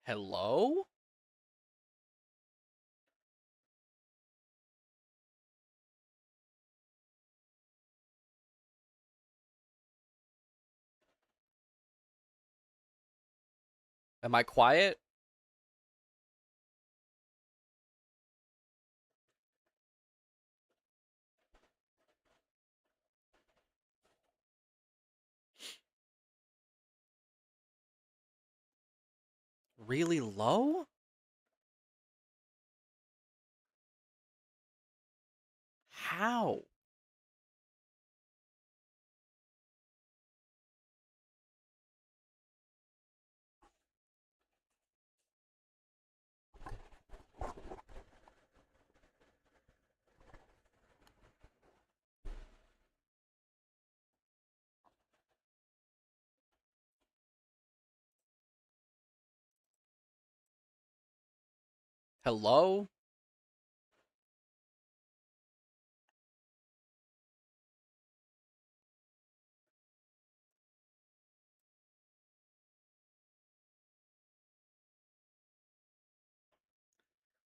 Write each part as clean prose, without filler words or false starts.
Hello? Am I quiet? Really low? How? Hello?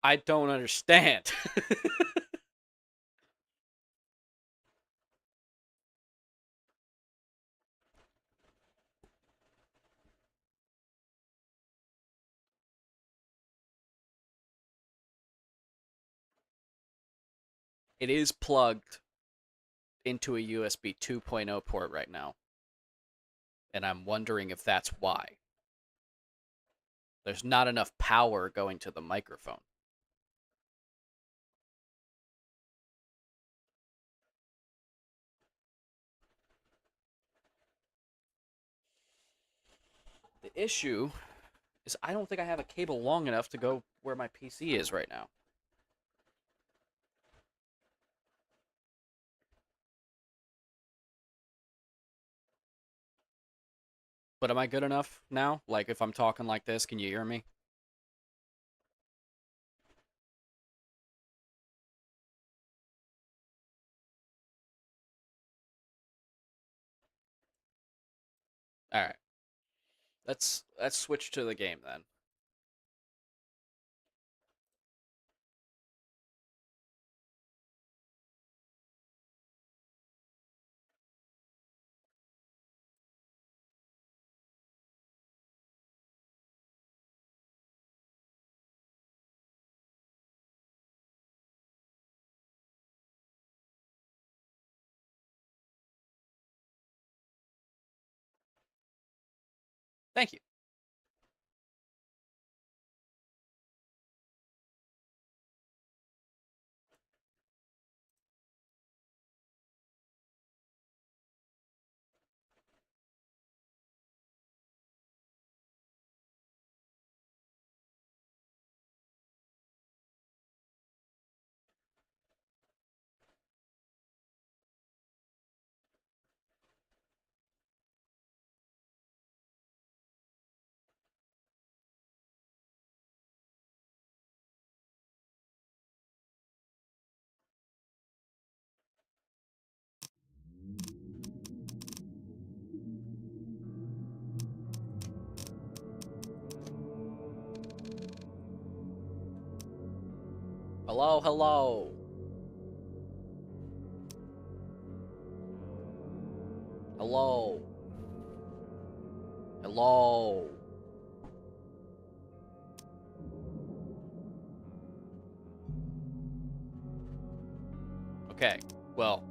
I don't understand. It is plugged into a USB 2.0 port right now, and I'm wondering if that's why. There's not enough power going to the microphone. The issue is I don't think I have a cable long enough to go where my PC is right now. But am I good enough now? Like, if I'm talking like this, can you hear me? All right. Let's switch to the game then. Thank you. Hello, hello. Hello. Hello. Okay. Well,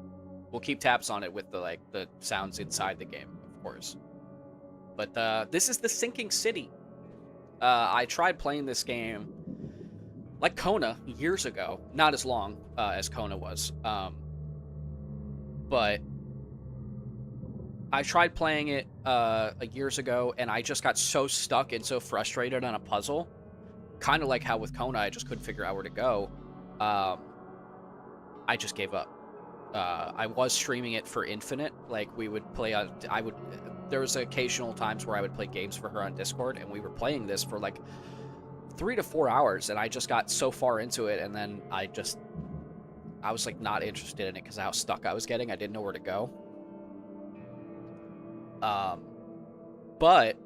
we'll keep tabs on it with the sounds inside the game, of course. But this is the Sinking City. I tried playing this game like Kona years ago. Not as long as Kona was. But I tried playing it years ago, and I just got so stuck and so frustrated on a puzzle. Kind of like how with Kona, I just couldn't figure out where to go. Um, I just gave up. I was streaming it for Infinite. Like we would play on, I would. There was occasional times where I would play games for her on Discord, and we were playing this for like 3 to 4 hours, and I just got so far into it, and then I was like not interested in it because of how stuck I was getting. I didn't know where to go. Um, but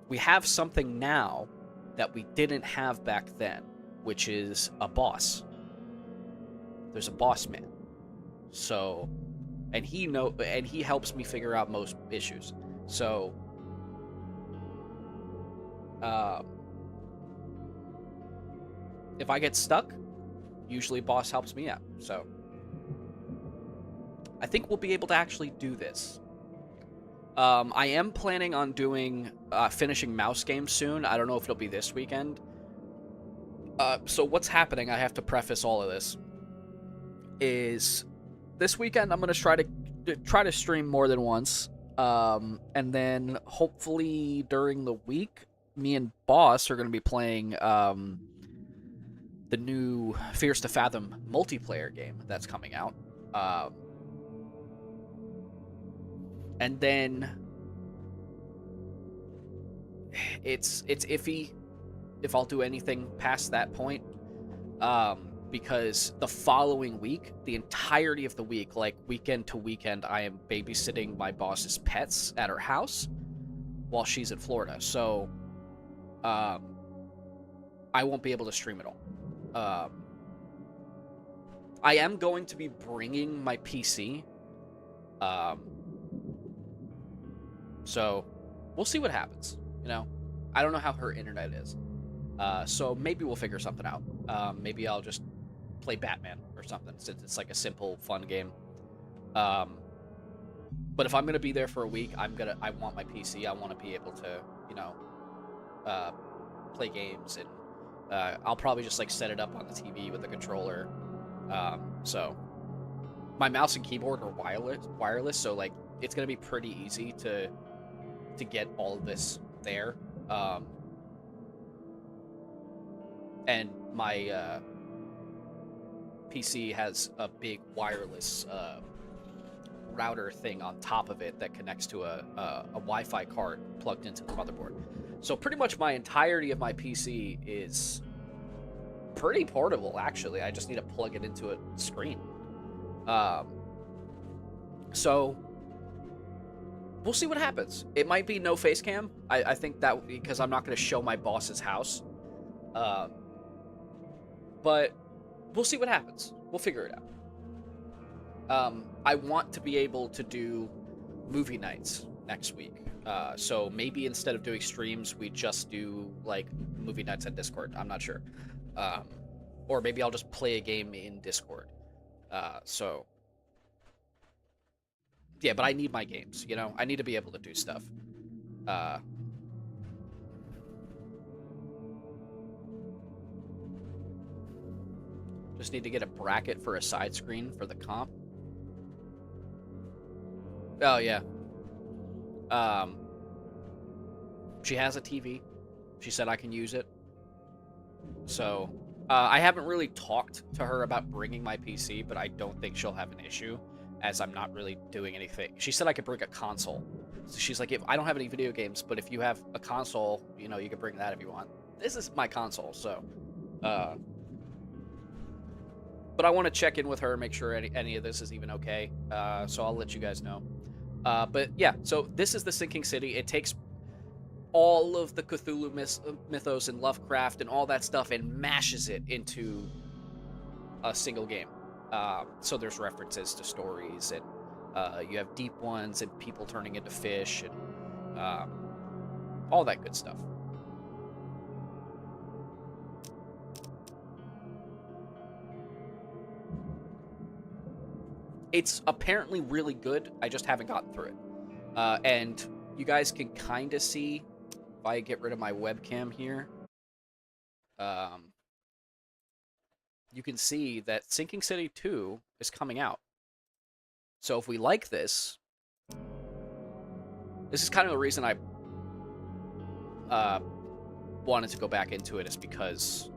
we have something now that we didn't have back then, which is a boss. There's a boss man. So, and he helps me figure out most issues. So, if I get stuck, usually boss helps me out. So, I think we'll be able to actually do this. I am planning on doing finishing mouse games soon. I don't know if it'll be this weekend. So what's happening, I have to preface all of this, is this weekend I'm going to try to stream more than once. And then hopefully during the week, me and Boss are going to be playing the new Fears to Fathom multiplayer game that's coming out. And then it's iffy if I'll do anything past that point, because the following week, the entirety of the week, like weekend to weekend, I am babysitting my boss's pets at her house while she's in Florida. So I won't be able to stream at all. I am going to be bringing my PC. So we'll see what happens. You know, I don't know how her internet is. So maybe we'll figure something out. Maybe I'll just play Batman or something, since it's like a simple, fun game. But if I'm gonna be there for a week, I want my PC. I want to be able to, you know, play games, and I'll probably just like set it up on the TV with the controller. So my mouse and keyboard are wireless, so like it's gonna be pretty easy to get all of this there. And my PC has a big wireless router thing on top of it that connects to a Wi-Fi card plugged into the motherboard. So pretty much my entirety of my PC is pretty portable, actually. I just need to plug it into a screen. So we'll see what happens. It might be no face cam. I think that because I'm not going to show my boss's house. But we'll see what happens. We'll figure it out. I want to be able to do movie nights next week. So maybe instead of doing streams, we just do like movie nights on Discord. I'm not sure. Or maybe I'll just play a game in Discord. So yeah, but I need my games, you know? I need to be able to do stuff. Just need to get a bracket for a side screen for the comp. Oh, yeah. She has a TV. She said I can use it. So, I haven't really talked to her about bringing my PC, but I don't think she'll have an issue, as I'm not really doing anything. She said I could bring a console. So she's like, if I don't have any video games, but if you have a console, you know, you can bring that if you want. This is my console, so, but I want to check in with her, make sure any of this is even okay. So I'll let you guys know. But yeah, so this is the Sinking City. It takes all of the Cthulhu mythos and Lovecraft and all that stuff and mashes it into a single game. So there's references to stories, and you have deep ones and people turning into fish and all that good stuff. It's apparently really good. I just haven't gotten through it. And you guys can kind of see, if I get rid of my webcam here, you can see that Sinking City 2 is coming out. So if we like this is kind of the reason I wanted to go back into it, is because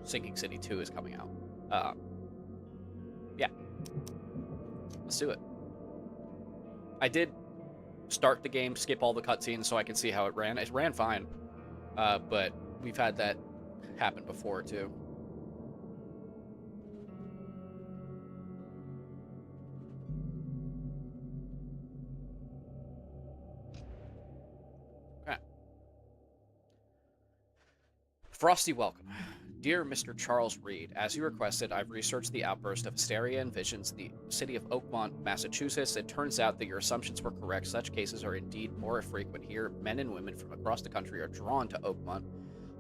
Sinking City 2 is coming out. Yeah. Let's do it. I did start the game, skip all the cutscenes so I can see how it ran. It ran fine, but we've had that happen before too. Okay. Frosty welcome. Dear Mr. Charles Reed, as you requested, I've researched the outburst of hysteria and visions in the city of Oakmont, Massachusetts. It turns out that your assumptions were correct. Such cases are indeed more frequent here. Men and women from across the country are drawn to Oakmont,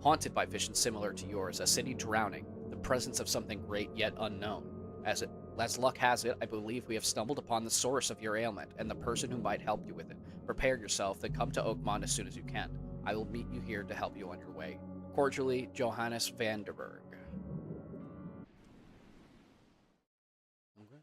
haunted by visions similar to yours, a city drowning, the presence of something great yet unknown. As luck has it, I believe we have stumbled upon the source of your ailment and the person who might help you with it. Prepare yourself, then come to Oakmont as soon as you can. I will meet you here to help you on your way. Cordially, Johannes Vanderberg. Okay.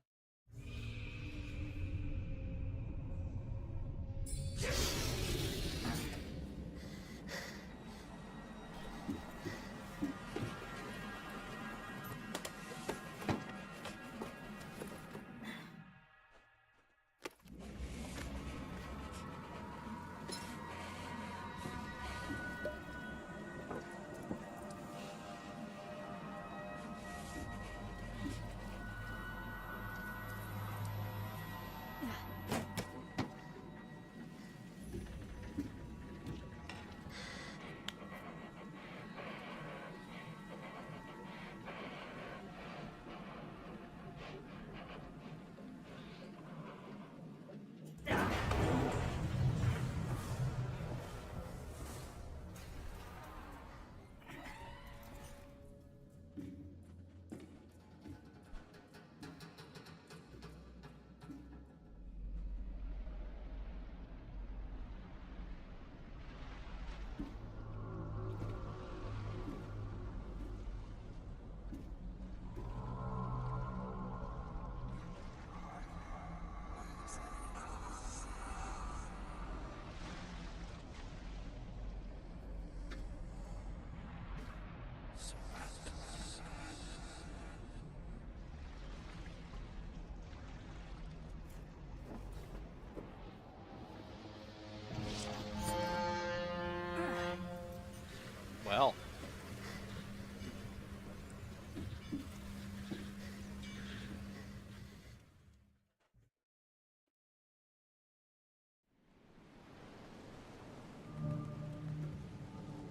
Well.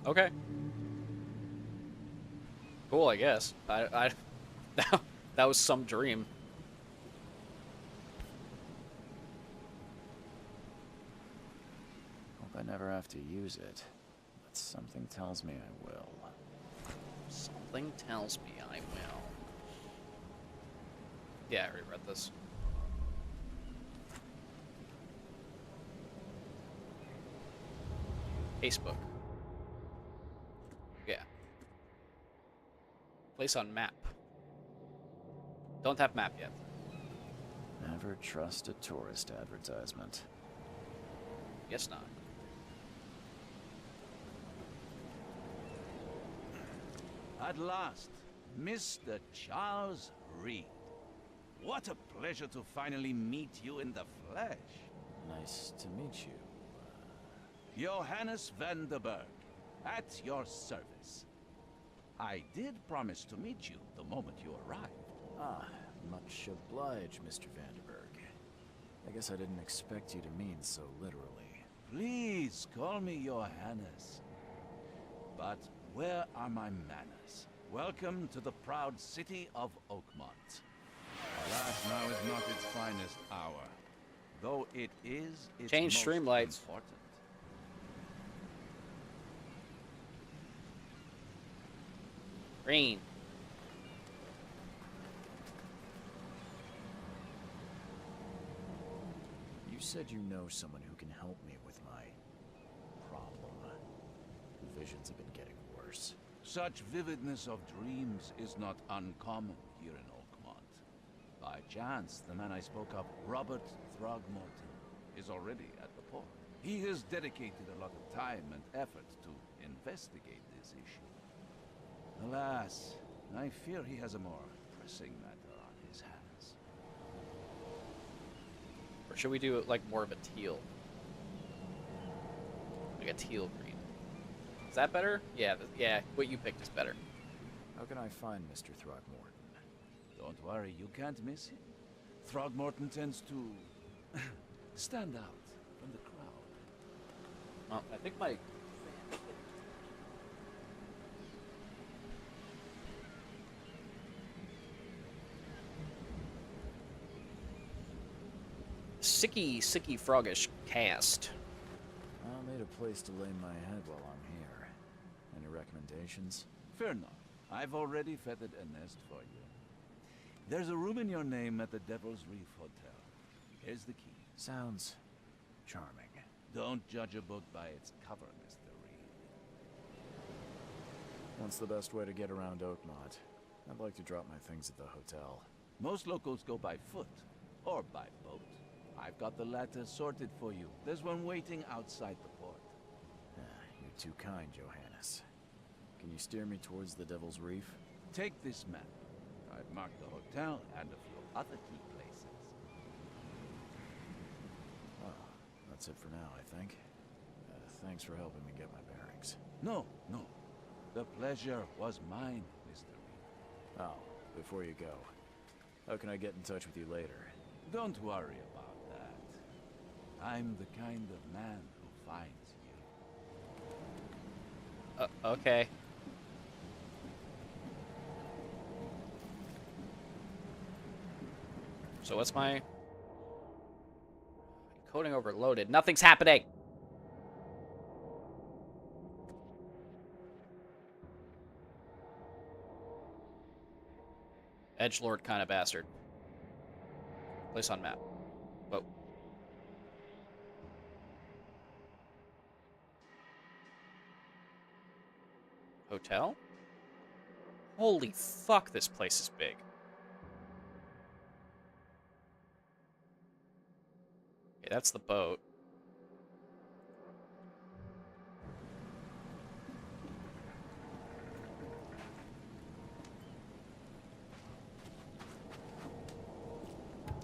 Okay. Cool, I guess. That was some dream. Hope I never have to use it, but something tells me I will. Something tells me I will. Yeah, I already read this. Facebook. Yeah. Place on map. Don't have map yet. Never trust a tourist advertisement. Guess not. At last, Mr. Charles Reed. What a pleasure to finally meet you in the flesh. Nice to meet you. Johannes Vanderberg, at your service. I did promise to meet you the moment you arrived. Ah, much obliged, Mr. Vanderberg. I guess I didn't expect you to mean so literally. Please call me Johannes. But where are my manners? Welcome to the proud city of Oakmont. Alas, now is not its finest hour, though it is its Change most streamlights. important. Green. You said you know someone who can help me with my problem. The visions have been getting worse. Such vividness of dreams is not uncommon here in Oakmont. By chance, the man I spoke of, Robert Throgmorton, is already at the port. He has dedicated a lot of time and effort to investigate this issue. Alas, I fear he has a more pressing matter on his hands. Or should we do it like more of a teal? Like a teal green. Is that better? Yeah, yeah, what you picked is better. How can I find Mr. Throgmorton? Don't worry, you can't miss him. Throgmorton tends to stand out from the crowd. Well, I think my... sicky froggish cast. I'll need a place to lay my head while I'm here. Any recommendations? Fear not. I've already feathered a nest for you. There's a room in your name at the Devil's Reef Hotel. Here's the key. Sounds charming. Don't judge a book by its cover, Mr. Reed. What's the best way to get around Oakmont? I'd like to drop my things at the hotel. Most locals go by foot or by boat. I've got the latter sorted for you. There's one waiting outside the port. You're too kind, Johannes. Can you steer me towards the Devil's Reef? Take this map. I've marked the hotel and a few other key places. Well, that's it for now, I think. Thanks for helping me get my bearings. No. The pleasure was mine, Mr. Reed. Oh, before you go, how can I get in touch with you later? Don't worry about that. I'm the kind of man who finds you. Okay. So what's my... Coding overloaded. Nothing's happening! Edgelord kind of bastard. Place on map. Whoa. Hotel? Holy fuck, this place is big. Okay, that's the boat.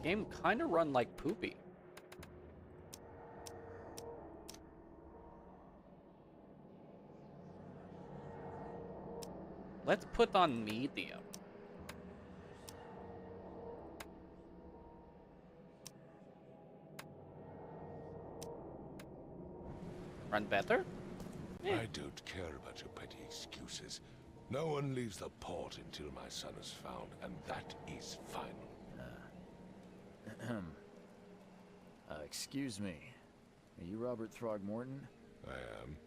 Game kind of run like poopy. Let's put on medium. Run better? I don't care about your petty excuses. No one leaves the port until my son is found, and that is final. Excuse me. Are you Robert Throgmorton? I am,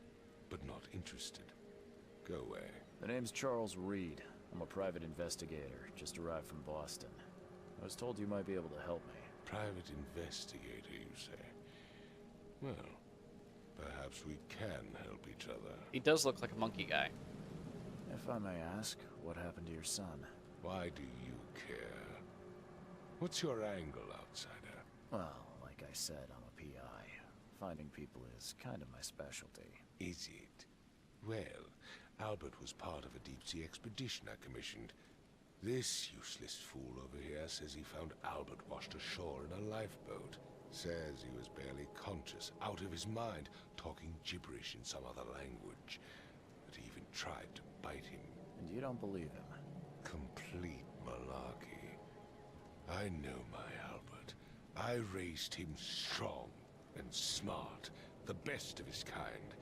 but not interested. Go away. The name's Charles Reed. I'm a private investigator, just arrived from Boston. I was told you might be able to help me. Private investigator, you say? Well, perhaps we can help each other. He does look like a monkey guy. If I may ask, what happened to your son? Why do you care? What's your angle, outsider? Well, like I said, I'm a PI. Finding people is kind of my specialty. Is it? Well, Albert was part of a deep-sea expedition I commissioned. This useless fool over here says he found Albert washed ashore in a lifeboat. Says he was barely conscious, out of his mind, talking gibberish in some other language. That he even tried to bite him. And you don't believe him? Complete malarkey. I know my Albert. I raised him strong and smart, the best of his kind.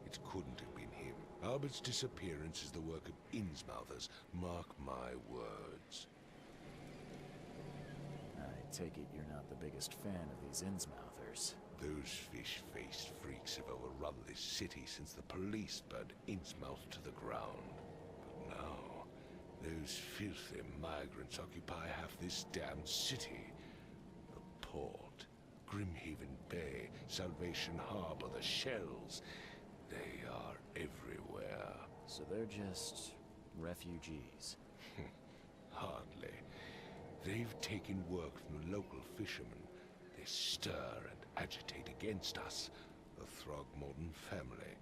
It couldn't have been him. Albert's disappearance is the work of Innsmouthers. Mark my words. I take it you're not the biggest fan of these Innsmouthers. Those fish-faced freaks have overrun this city since the police burned Innsmouth to the ground. But now, those filthy migrants occupy half this damned city. The port, Grimhaven Bay, Salvation Harbor, the Shells. They are everywhere. So they're just refugees. Hardly. They've taken work from the local fishermen. They stir and agitate against us, the Throgmorton family.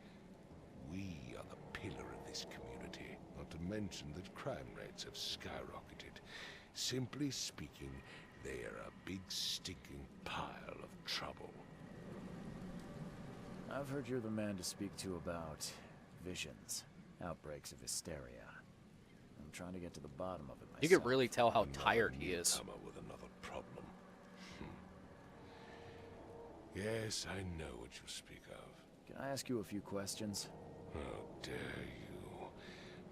We are the pillar of this community, not to mention that crime rates have skyrocketed. Simply speaking, they are a big stinking pile of trouble. I've heard you're the man to speak to about visions, outbreaks of hysteria. I'm trying to get to the bottom of it myself. You could really tell how Another tired he is. newcomer with another problem. Yes, I know what you speak of. Can I ask you a few questions? How dare you?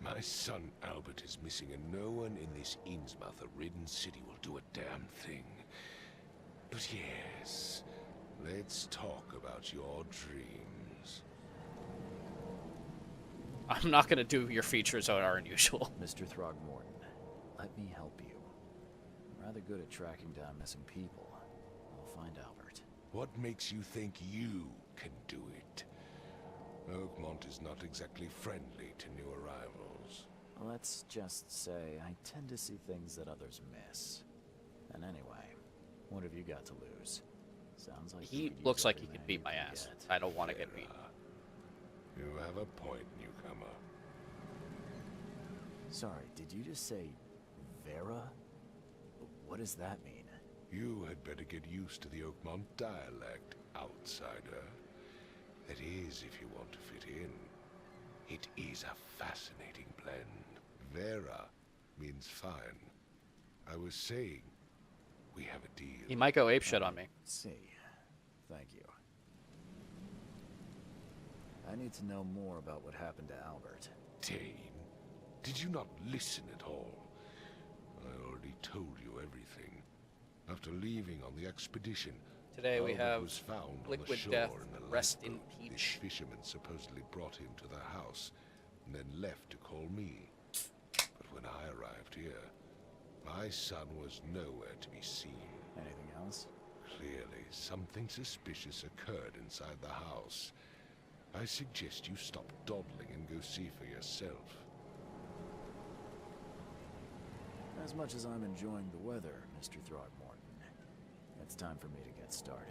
My son Albert is missing, and no one in this Innsmouth-ridden city will do a damn thing. But yes, let's talk about your dreams. I'm not gonna do your features that are unusual. Mr. Throgmorton, let me help you. I'm rather good at tracking down missing people. I'll find Albert. What makes you think you can do it? Oakmont is not exactly friendly to new arrivals. Let's just say I tend to see things that others miss. And anyway, what have you got to lose? Sounds like you He could use looks like every he could man beat you my can ass. get. I don't want to get beat. You have a point, newcomer. Sorry, did you just say Vera? What does that mean? You had better get used to the Oakmont dialect, outsider. That is, if you want to fit in. It is a fascinating blend. Vera means fine. I was saying, we have a deal. He might go apeshit on me. See. Thank you. I need to know more about what happened to Albert. Dane, did you not listen at all? I already told you everything. After leaving on the expedition, Today we Albert have was found on the Liquid shore Death, in a Rest in lifeboat. This Peach. fisherman supposedly brought him to the house, and then left to call me. But when I arrived here, my son was nowhere to be seen. Anything else? Clearly, something suspicious occurred inside the house. I suggest you stop dawdling and go see for yourself. As much as I'm enjoying the weather, Mr. Throgmorton, it's time for me to get started.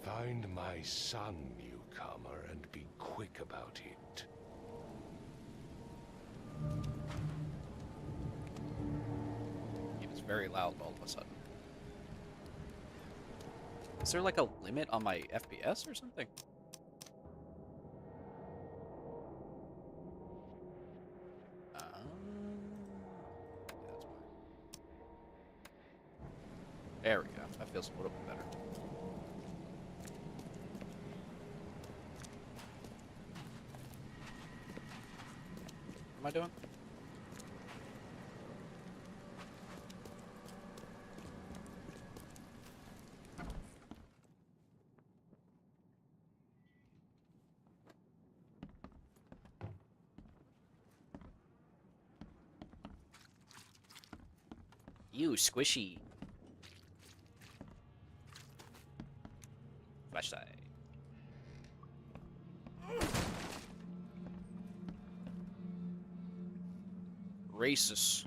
Find my son, newcomer, and be quick about it. He was very loud all of a sudden. Is there like a limit on my FPS or something? That's why. There we go. That feels a little bit better. What am I doing? You squishy. Flashlight. Racist.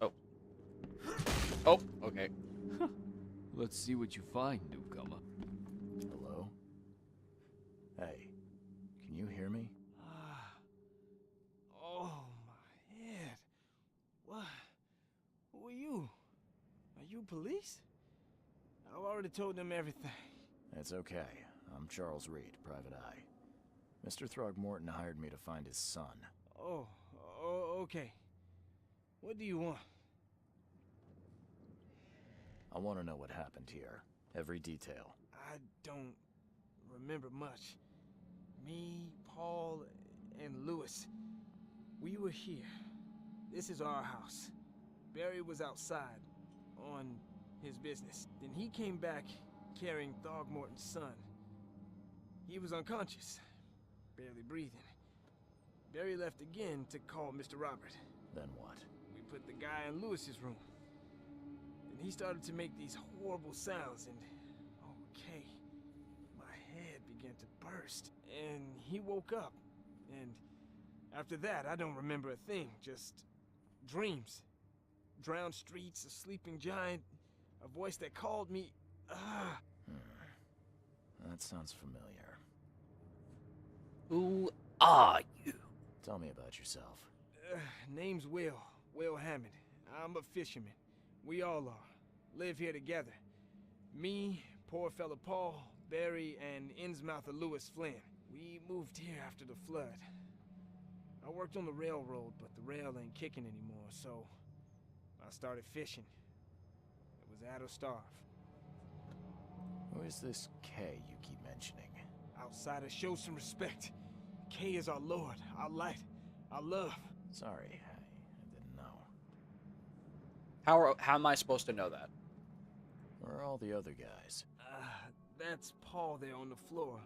Oh. Oh, okay. Let's see what you find, newcomer. Hello? Hey, can you hear me? Oh, my head. What? Who are you? Are you police? I've already told them everything. It's okay. I'm Charles Reed, Private Eye. Mr. Throgmorton hired me to find his son. Oh, okay. What do you want? I want to know what happened here. Every detail. I don't remember much. Me, Paul, and Lewis, we were here. This is our house. Barry was outside on his business. Then he came back carrying Throgmorton's son. He was unconscious, barely breathing. Barry left again to call Mr. Robert. Then what? We put the guy in Lewis's room. Then he started to make these horrible sounds and... okay. My head began to burst. And he woke up. And after that, I don't remember a thing. Just dreams. Drowned streets, a sleeping giant, a voice that called me. That sounds familiar. Who are you? Tell me about yourself. Name's Will Hammond. I'm a fisherman. We all are. Live here together. Me, poor fella Paul, Barry, and Innsmouther Lewis Flynn. We moved here after the flood. I worked on the railroad, but the rail ain't kicking anymore, so I started fishing. It was out of starve. Who is this K you keep mentioning? Outsiders, show some respect. K is our lord, our light, our love. Sorry, I didn't know. How am I supposed to know that? Where are all the other guys? That's Paul there on the floor.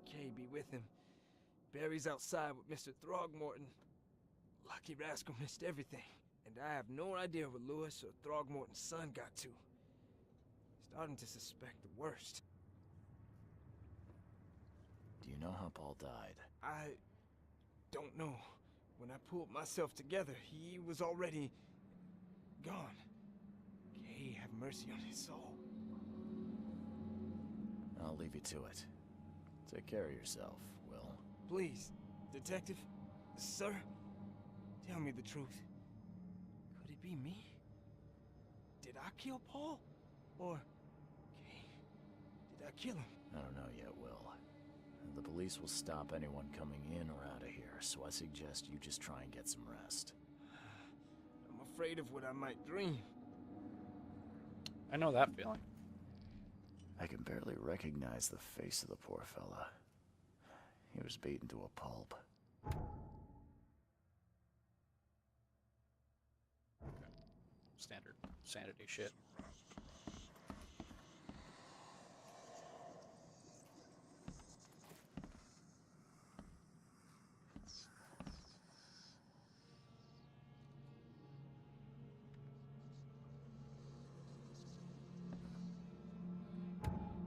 Kay be with him. Barry's outside with Mr. Throgmorton. Lucky rascal missed everything. And I have no idea where Lewis or Throgmorton's son got to. Starting to suspect the worst. Do you know how Paul died? I don't know. When I pulled myself together, he was already gone. Kay have mercy on his soul. I'll leave you to it. Take care of yourself, Will. Please, Detective, sir, tell me the truth. Could it be me? Did I kill Paul? Or, Kay, did I kill him? I don't know yet, Will. The police will stop anyone coming in or out of here, so I suggest you just try and get some rest. I'm afraid of what I might dream. I know that feeling. I can barely recognize the face of the poor fella. He was beaten to a pulp. Standard sanity shit.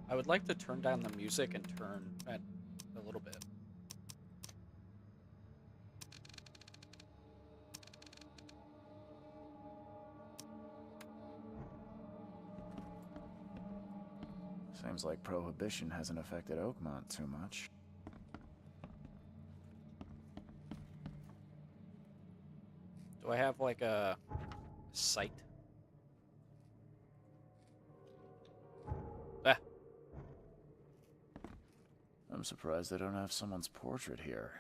I would like to turn down the music and turn at a little bit. Seems like Prohibition hasn't affected Oakmont too much. Do I have like a sight? Ah. I'm surprised they don't have someone's portrait here.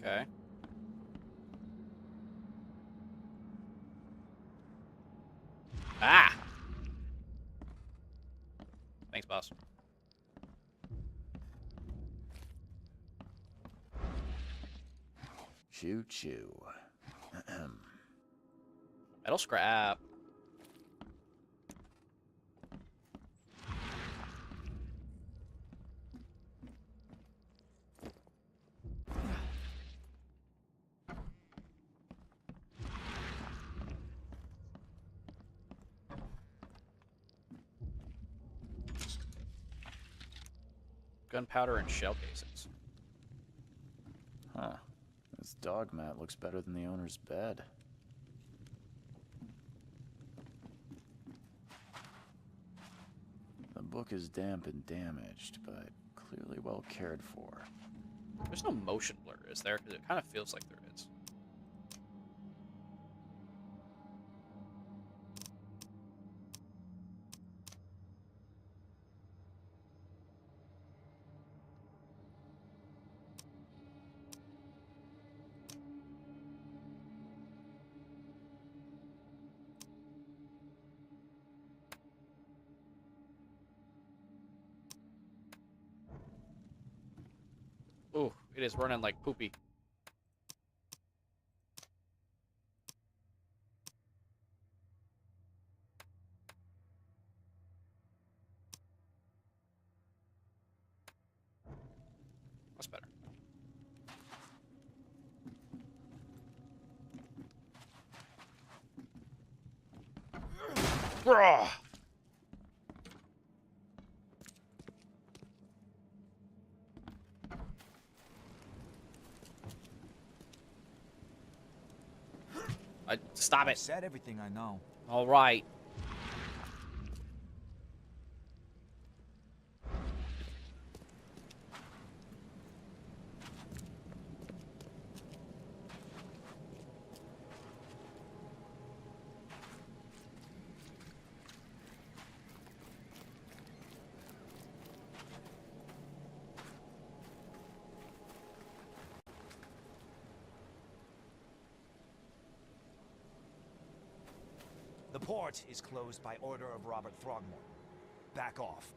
Okay. Ah! Thanks, boss. Choo choo. Metal scrap. Gunpowder and shell casings. Huh. This dog mat looks better than the owner's bed. The book is damp and damaged, but clearly well cared for. There's no motion blur, is there? Because it kind of feels like there is. Ooh, it is running like poopy. That's better. Bruh! Stop I've it. said everything I know. All right. The port is closed by order of Robert Throgmorton. Back off.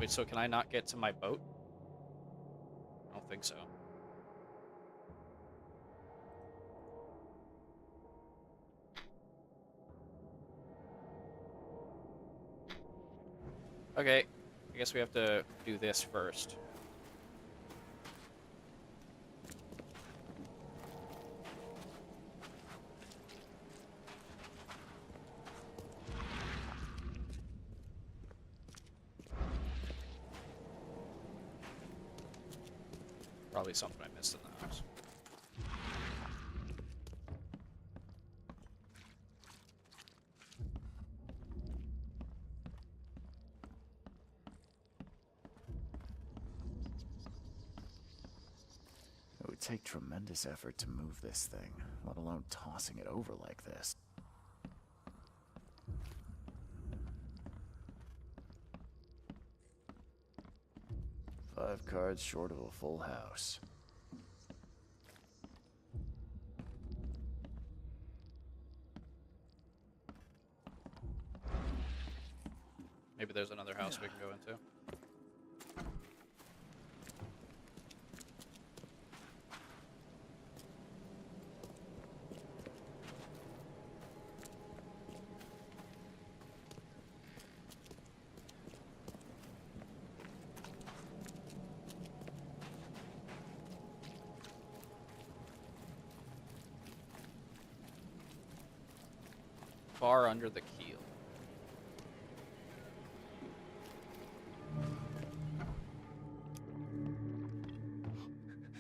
Wait, so can I not get to my boat? I don't think so. Okay, I guess we have to do this first. Probably something I missed in the house. It would take tremendous effort to move this thing, let alone tossing it over like this. Five cards short of a full house. Maybe there's another house we can go into. Bar under the keel.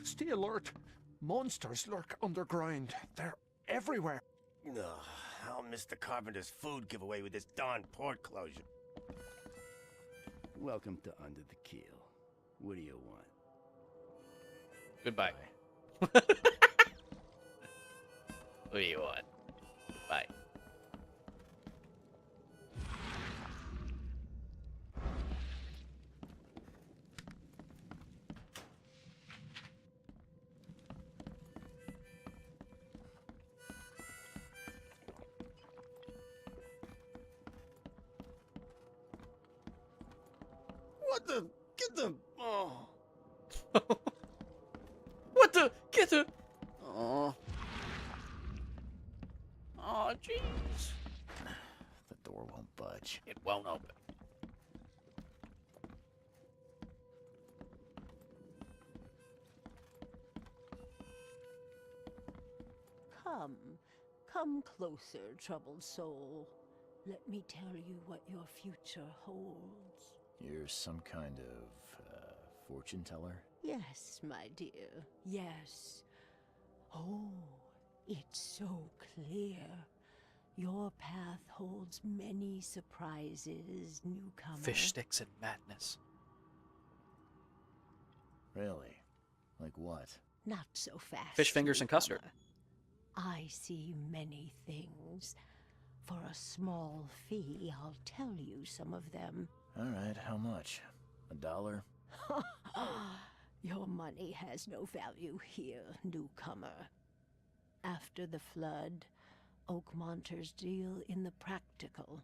Stay alert. Monsters lurk underground. They're everywhere. Ugh, I'll miss the carpenter's food giveaway with this darn port closure. Welcome to Under the Keel. What do you want? Goodbye. What do you want? Bye. What the? Get the... Oh. What the? Get the... Oh. Oh, jeez. The door won't budge. It won't open. Come closer, troubled soul. Let me tell you what your future holds. You're some kind of, fortune teller? Yes, my dear, yes. Oh, it's so clear. Your path holds many surprises, newcomer. Fish sticks and madness. Really? Like what? Not so fast. Fish fingers and custard. newcomer. I see many things. For a small fee, I'll tell you some of them. Alright, how much? $1? Your money has no value here, newcomer. After the flood, Oakmonters deal in the practical.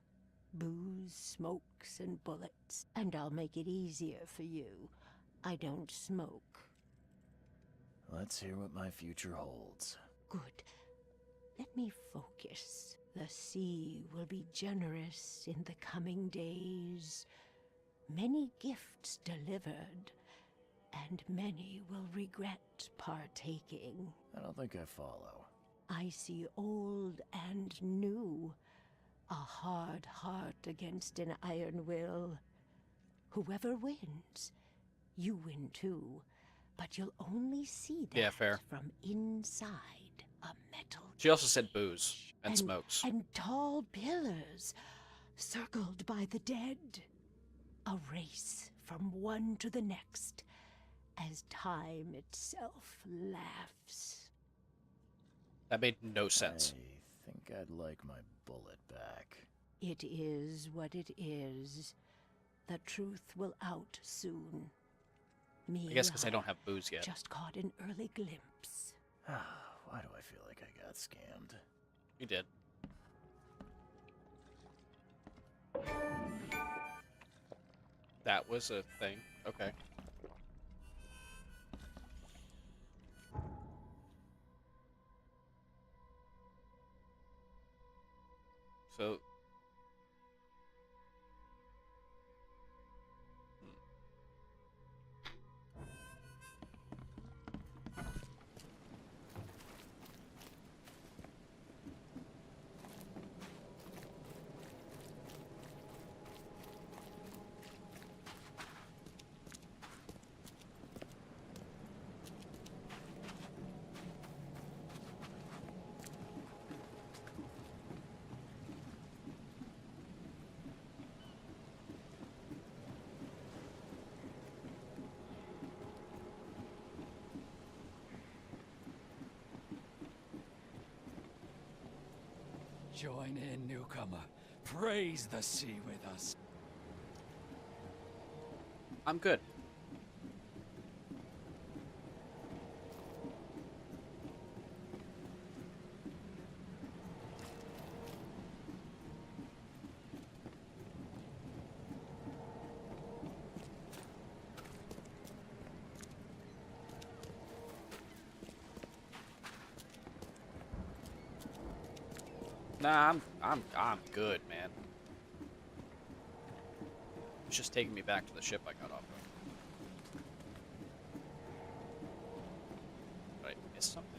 Booze, smokes, and bullets. And I'll make it easier for you. I don't smoke. Let's hear what my future holds. Good. Let me focus. The sea will be generous in the coming days. Many gifts delivered, and many will regret partaking. I don't think I follow. I see old and new. A hard heart against an iron will. Whoever wins, you win too. But you'll only see that fair. from inside a metal. She also said booze and smokes. And tall pillars, circled by the dead. A race from one to the next, as time itself laughs. That made no sense. I think I'd like my bullet back. It is what it is. The truth will out soon. Me, I guess because I don't have booze yet. just caught an early glimpse. Why do I feel like I got scammed? You did. That was a thing. Okay. So... Join in, newcomer. Praise the sea with us. I'm good. Nah, I'm good, man. It's just taking me back to the ship I got off of. Did I miss something?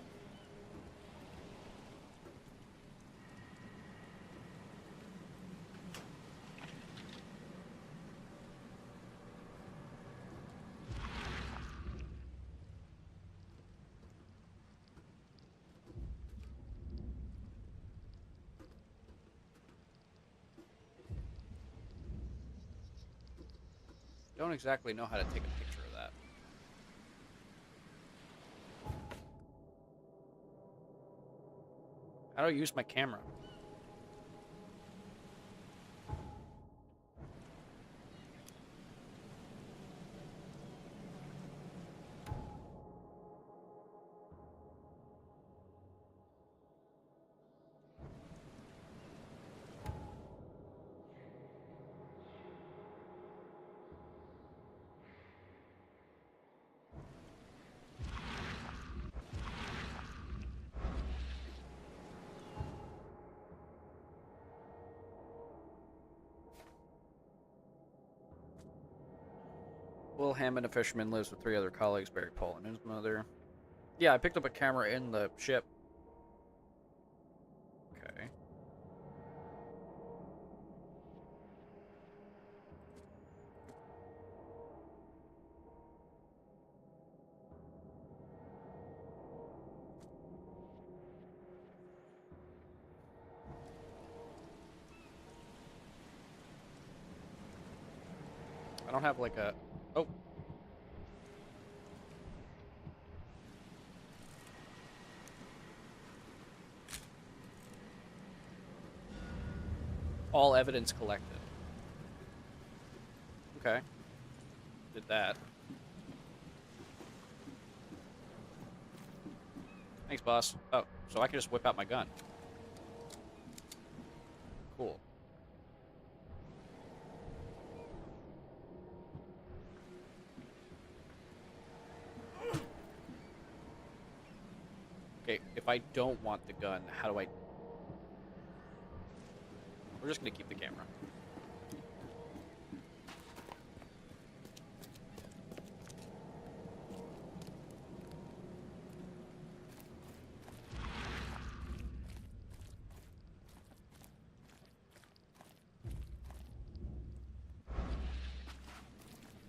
Don't exactly know how to take a picture of that. How do I use my camera? Will Hammond, a fisherman, lives with 3 other colleagues, Barry, Paul, and his mother. Yeah, I picked up a camera in the ship. Okay. I don't have like a... Oh. All evidence collected. Okay. Did that. Thanks, boss. Oh, so I can just whip out my gun. Cool. Okay, if I don't want the gun, how do I... We're just gonna keep the camera.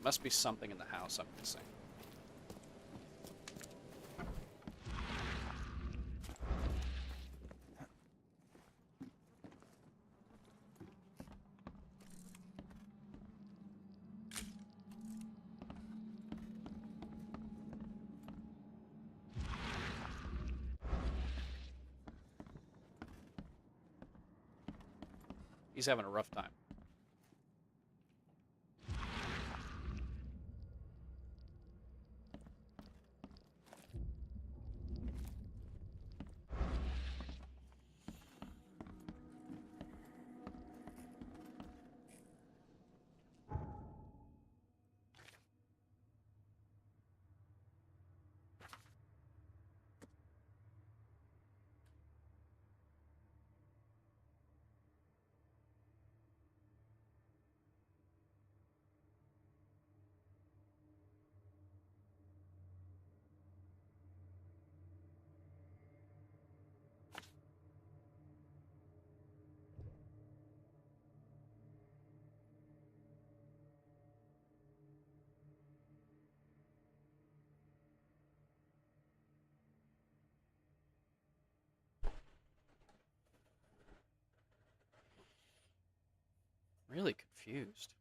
Must be something in the house I'm missing. He's having a rough time. really confused.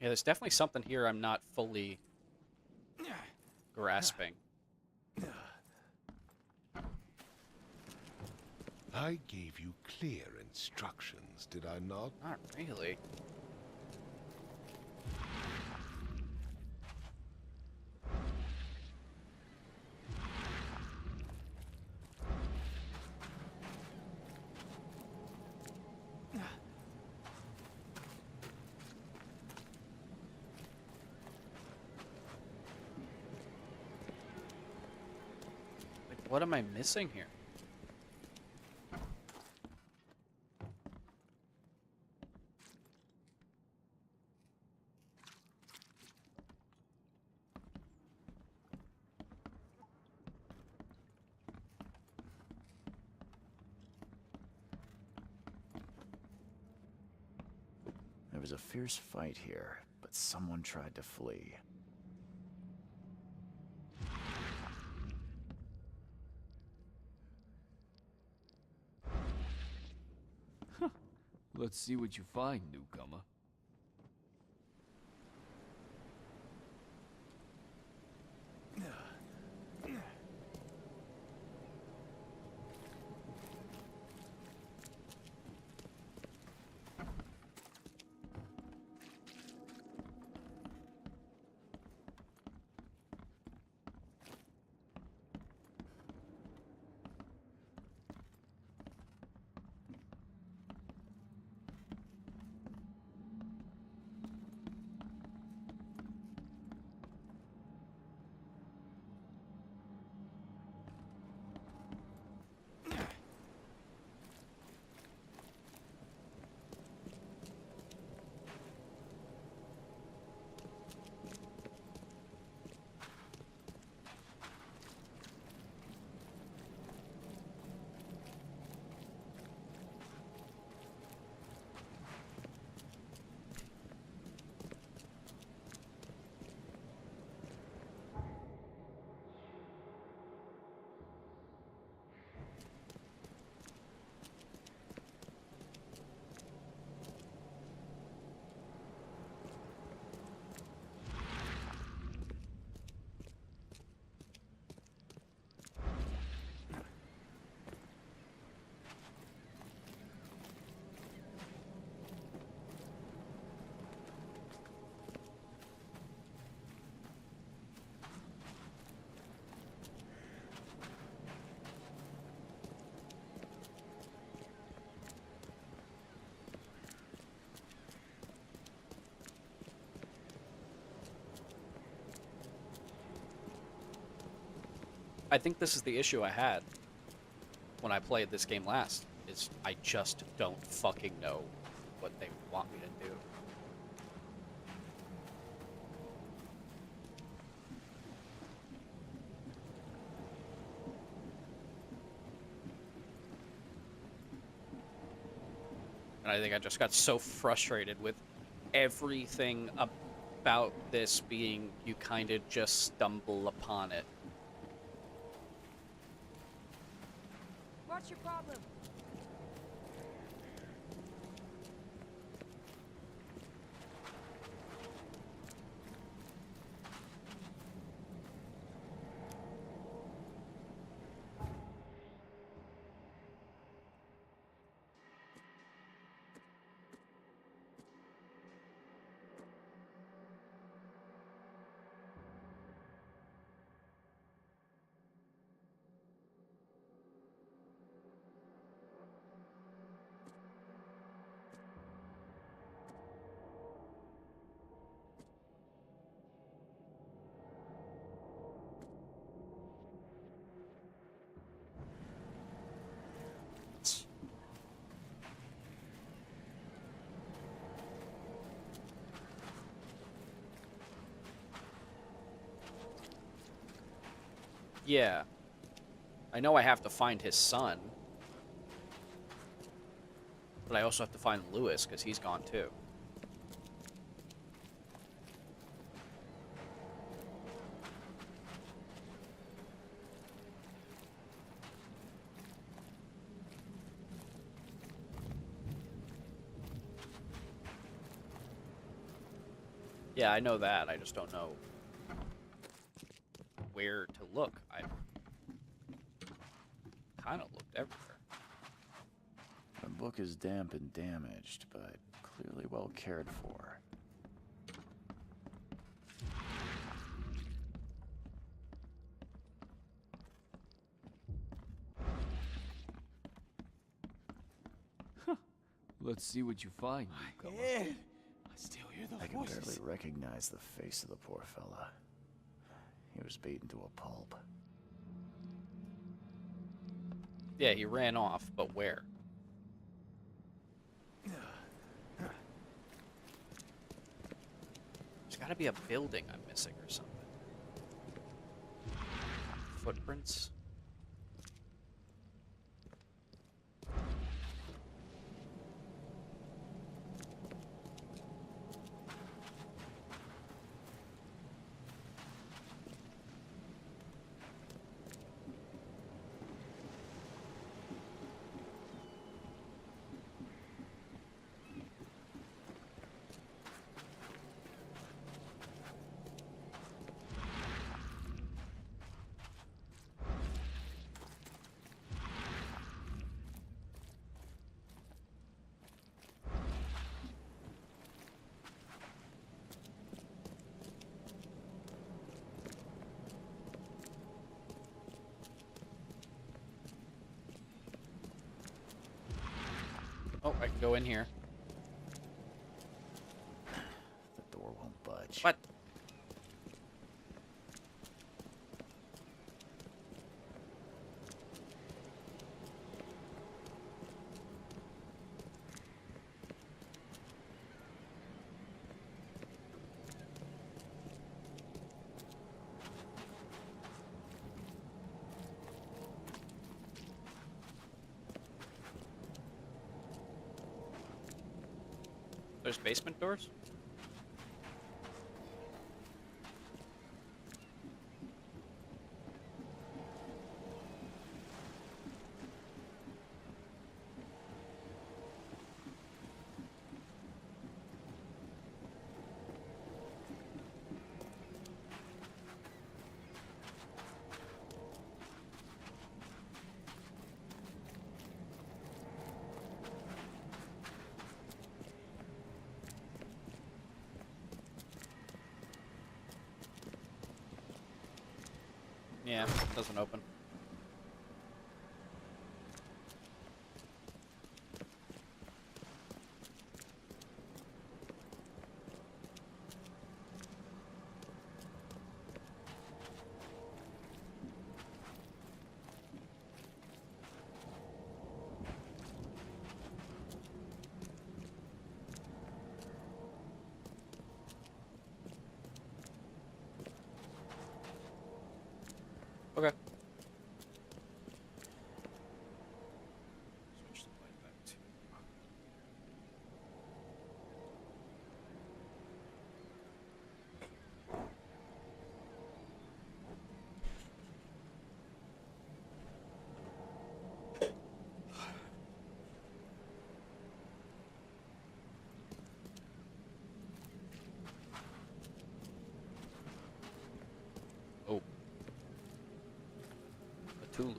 Yeah, there's definitely something here I'm not fully grasping. I gave you clear instructions, did I not? Not really. Like, what am I missing here? There was a fierce fight here, but someone tried to flee. Let's see what you find, newcomer. I think this is the issue I had when I played this game last, is I just don't fucking know what they want me to do. And I think I just got so frustrated with everything about this being you kind of just stumble upon it. What's your problem? Yeah. I know I have to find his son. But I also have to find Lewis, because he's gone too. Yeah, I know that. I just don't know where to look. I kind of looked everywhere. The book is damp and damaged, but clearly well cared for. Let's see what you find, newcomer. Ed, I still hear the I can voices. barely recognize the face of the poor fella. He was beaten to a pulp. Yeah, he ran off, but where? There's gotta be a building I'm missing or something. Footprints? Oh, I can go in here. The door won't budge. What? There's basement doors? Yeah, doesn't open. Okay. Switch the light back to. Oh. A Tulu.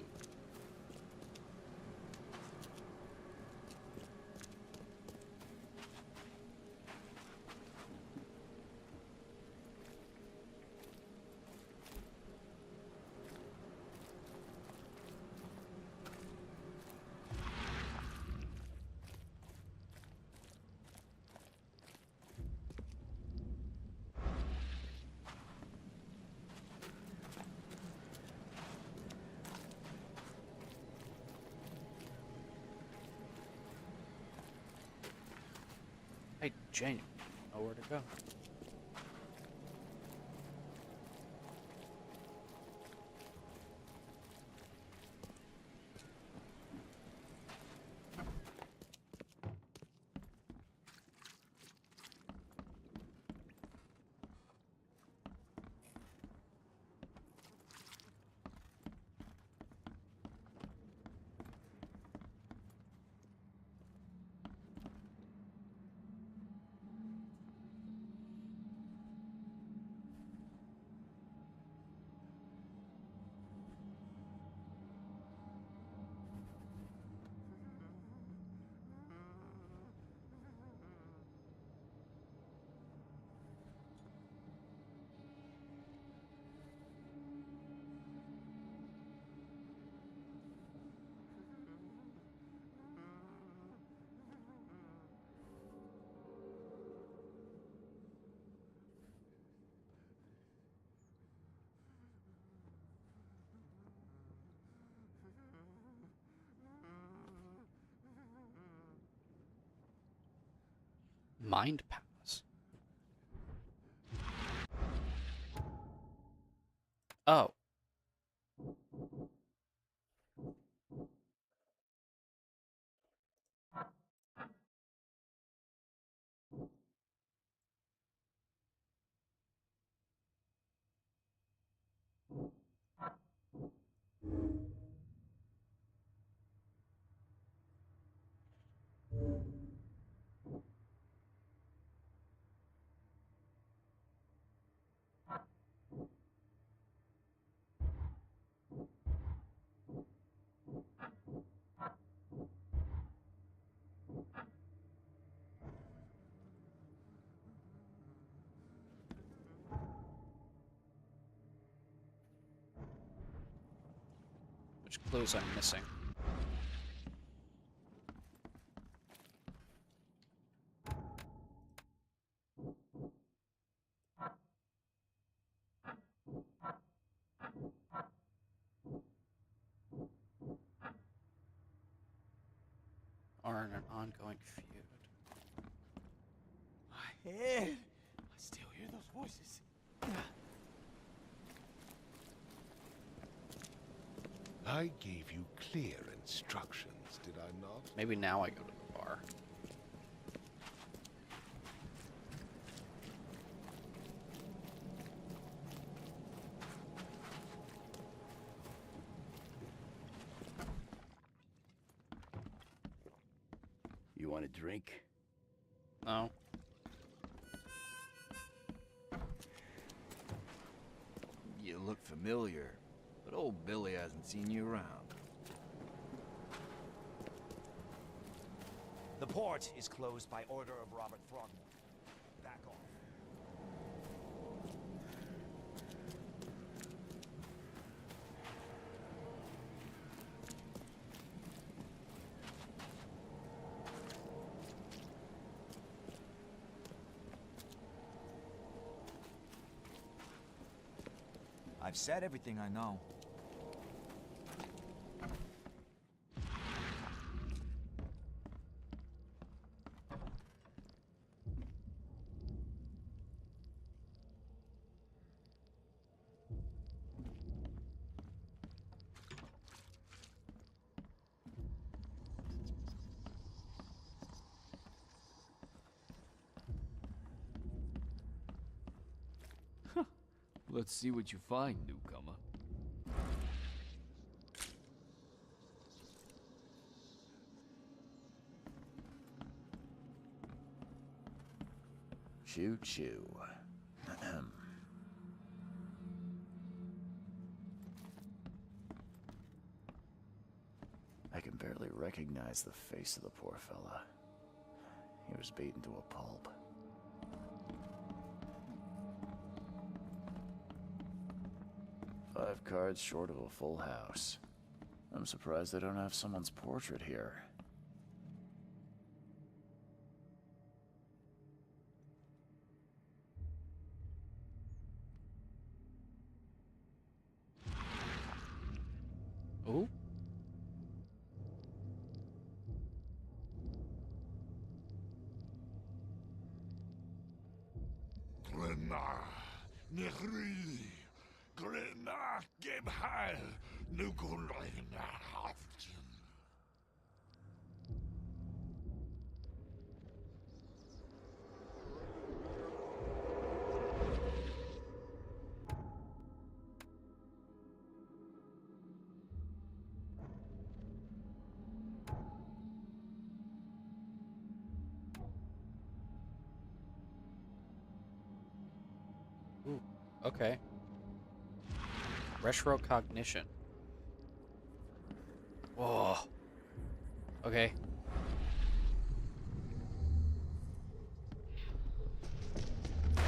I genuinely don't know where to go. Mind Palace. Oh. Which clues I'm missing? Are in an ongoing feud. My head! I still hear those voices. I gave you clear instructions, did I not? Maybe now I go to the bar. You want a drink? No. You look familiar, but old Billy hasn't seen you around. The port is closed by order of Robert Throgmorton. Back off. I've said everything I know. Let's see what you find, newcomer. Choo choo. I can barely recognize the face of the poor fella. He was beaten to a pulp. Five cards short of a full house. I'm surprised they don't have someone's portrait here. Ooh. Ooh. Okay. Retrocognition. Whoa. Okay.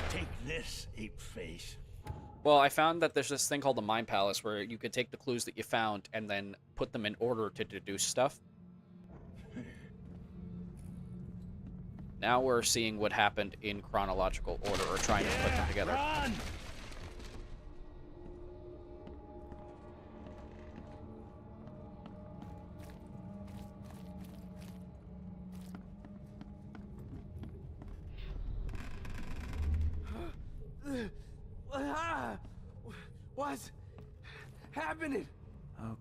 Take this, ape face. Well, I found that there's this thing called the Mind Palace where you could take the clues that you found and then put them in order to deduce stuff. Now we're seeing what happened in chronological order, or trying to put them together. Run! happening?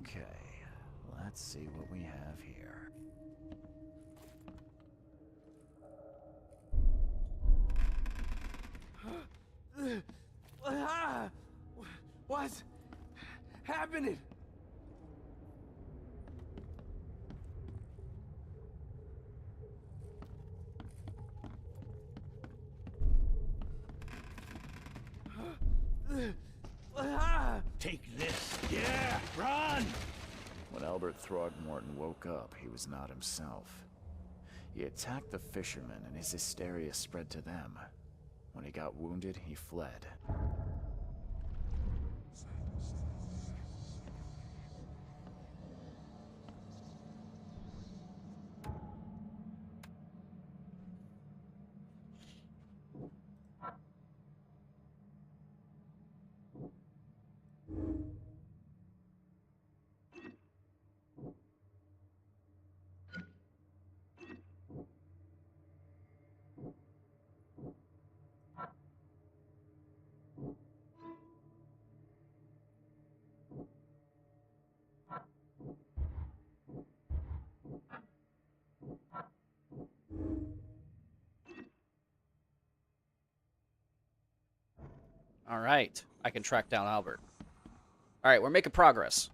Okay, let's see what we have here. What's happening? Take this. Yeah, run! When Albert Throgmorton woke up, he was not himself. He attacked the fishermen, and his hysteria spread to them. When he got wounded, he fled. All right, I can track down Albert. All right, we're making progress.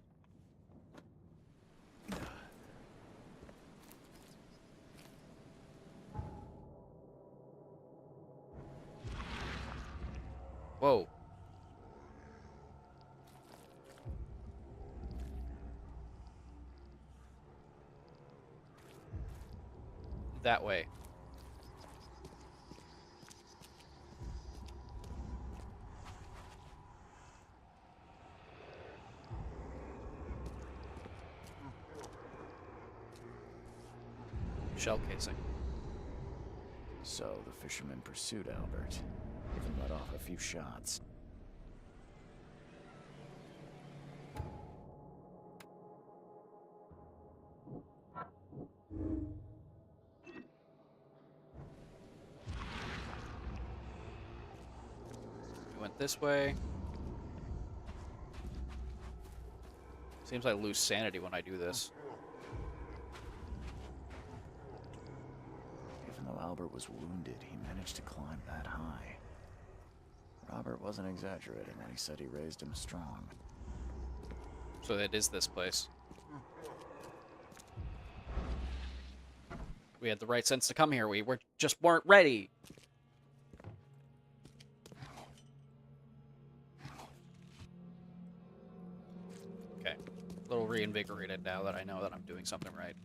Whoa. That way. Shell casing. So the fishermen pursued Albert, even let off a few shots. We went this way. Seems I lose sanity when I do this. Even though Albert was wounded, he managed to climb that high. Robert wasn't exaggerating when he said he raised him strong. So it is this place. We had the right sense to come here. We just weren't ready. Okay. A little reinvigorated now that I know that I'm doing something right.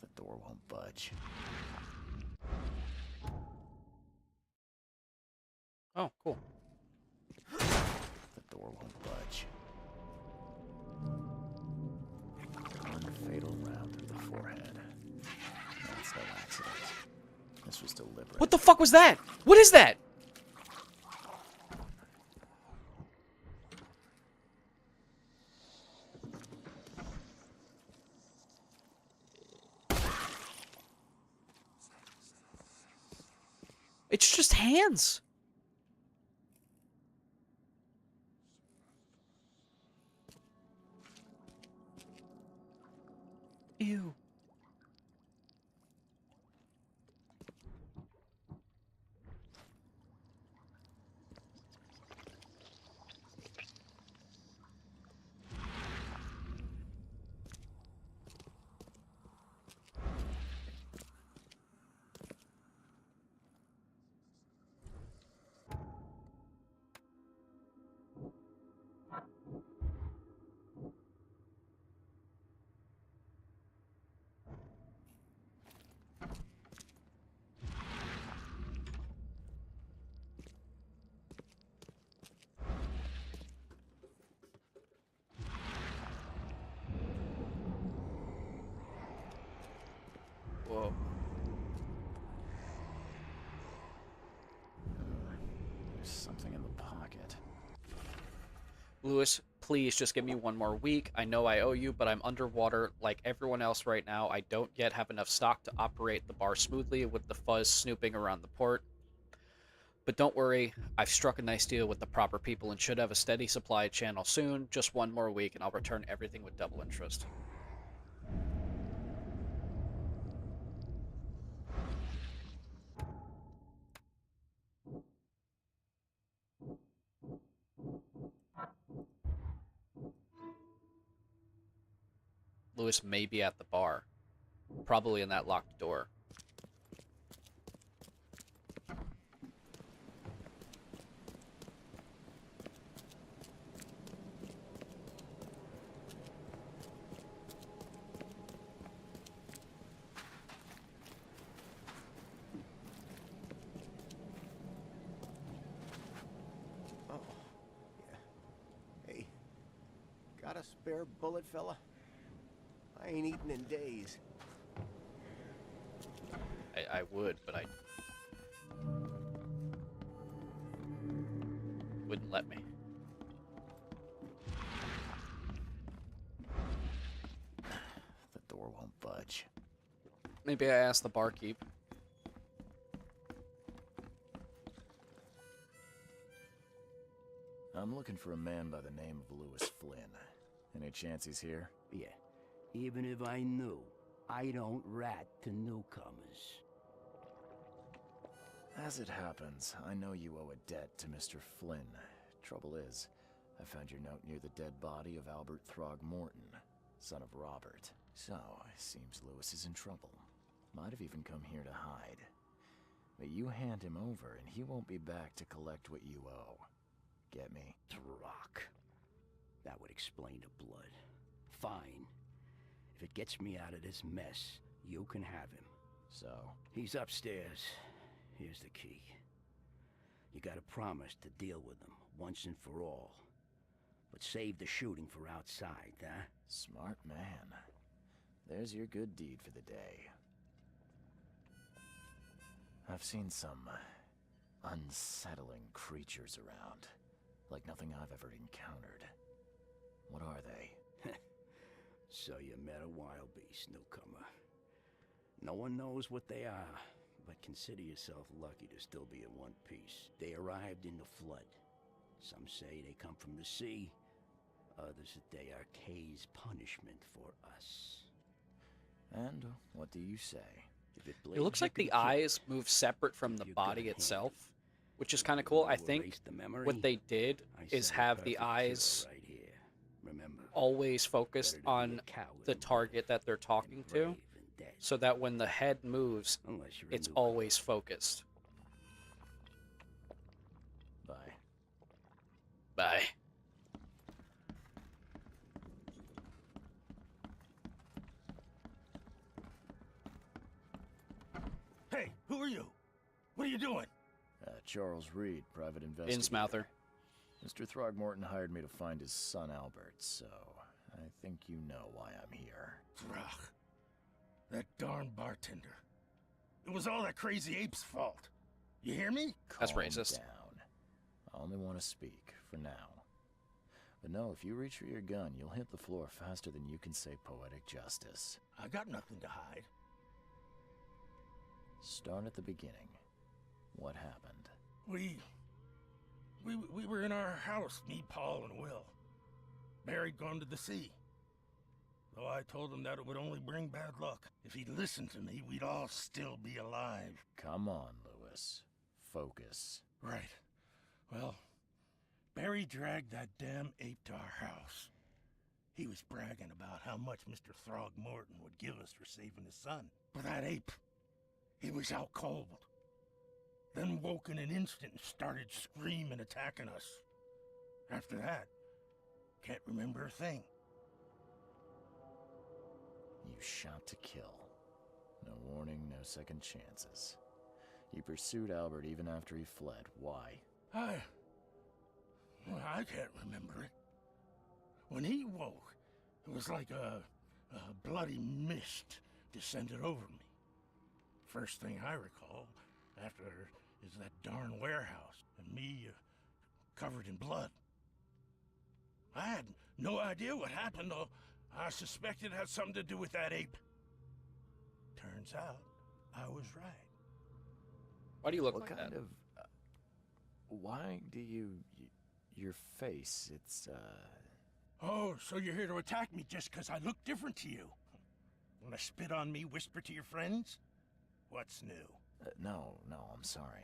The door won't budge. Oh, cool. The door won't budge. One fatal round through the forehead. That's no accident. This was deliberate. What the fuck was that? What is that? It's just hands. Ew. Lewis, please just give me one more week. I know I owe you, but I'm underwater like everyone else right now. I don't yet have enough stock to operate the bar smoothly with the fuzz snooping around the port. But don't worry, I've struck a nice deal with the proper people and should have a steady supply channel soon. Just one more week and I'll return everything with double interest. Lewis may be at the bar. Probably in that locked door. Oh, yeah. Hey, got a spare bullet, fella? I ain't eaten in days. I would, but I wouldn't let me. The door won't budge. Maybe I asked the barkeep. I'm looking for a man by the name of Lewis Flynn. Any chance he's here? Yeah. Even if I knew, I don't rat to newcomers. As it happens, I know you owe a debt to Mr. Flynn. Trouble is, I found your note near the dead body of Albert Throgmorton, son of Robert. So, it seems Lewis is in trouble. Might have even come here to hide. But you hand him over and he won't be back to collect what you owe. Get me? Throck. That would explain the blood. Fine. If it gets me out of this mess, you can have him. So? He's upstairs. Here's the key. You gotta promise to deal with him, once and for all. But save the shooting for outside, huh? Smart man. There's your good deed for the day. I've seen some unsettling creatures around. Like nothing I've ever encountered. What are they? So you met a wild beast, newcomer. No one knows what they are, but consider yourself lucky to still be in one piece. They arrived in the flood. Some say they come from the sea. Others that they are Kay's punishment for us. And what do you say? If it It looks like the eyes move separate from the body itself, which is kind of cool. I think what they did is have the eyes always focused on the target that they're talking to, so that when the head moves, it's always focused. Bye. Bye. Hey, who are you? What are you doing? Charles Reed, private investigator. Innsmouther. Mr. Throgmorton hired me to find his son Albert, so I think you know why I'm here. Throg. That darn bartender. It was all that crazy ape's fault. You hear me? That's Calm racist. down. I only want to speak, for now. But no, if you reach for your gun, you'll hit the floor faster than you can say poetic justice. I got nothing to hide. Start at the beginning. What happened? We were in our house, me, Paul, and Will. Barry'd gone to the sea. Though I told him that it would only bring bad luck. If he'd listened to me, we'd all still be alive. Come on, Lewis. Focus. Right. Well, Barry dragged that damn ape to our house. He was bragging about how much Mr. Throgmorton would give us for saving his son. But that ape, he was out cold. Then woke in an instant and started screaming, attacking us. After that, can't remember a thing. You shot to kill. No warning, no second chances. You pursued Albert even after he fled. Why? I can't remember it. When he woke, it was like a bloody mist descended over me. First thing I recall after is that darn warehouse and me covered in blood. I had no idea what happened, though. I suspected it had something to do with that ape. Turns out, I was right. Why do you look What like kind that? of... why do you... your face, it's, Oh, so you're here to attack me just because I look different to you? Want to spit on me, whisper to your friends? What's new? no, I'm sorry.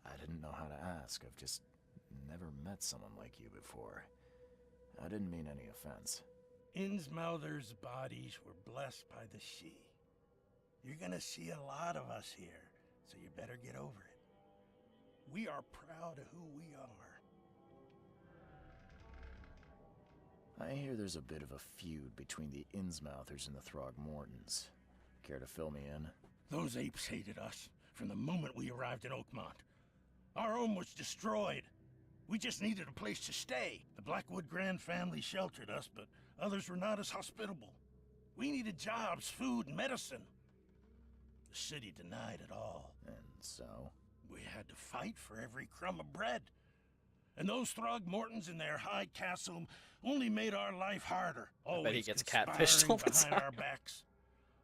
I didn't know how to ask. I've just never met someone like you before. I didn't mean any offense. Innsmouther's bodies were blessed by the She. You're gonna see a lot of us here, so you better get over it. We are proud of who we are. I hear there's a bit of a feud between the Innsmouthers and the Throgmortons. Care to fill me in? Those apes hated us from the moment we arrived in Oakmont. Our home was destroyed. We just needed a place to stay. The Blackwood Grand family sheltered us, but others were not as hospitable. We needed jobs, food, and medicine. The city denied it all. And so? We had to fight for every crumb of bread. And those Throgmortons in their high castle only made our life harder. I bet he Always gets catfished conspiring all the behind time. our backs.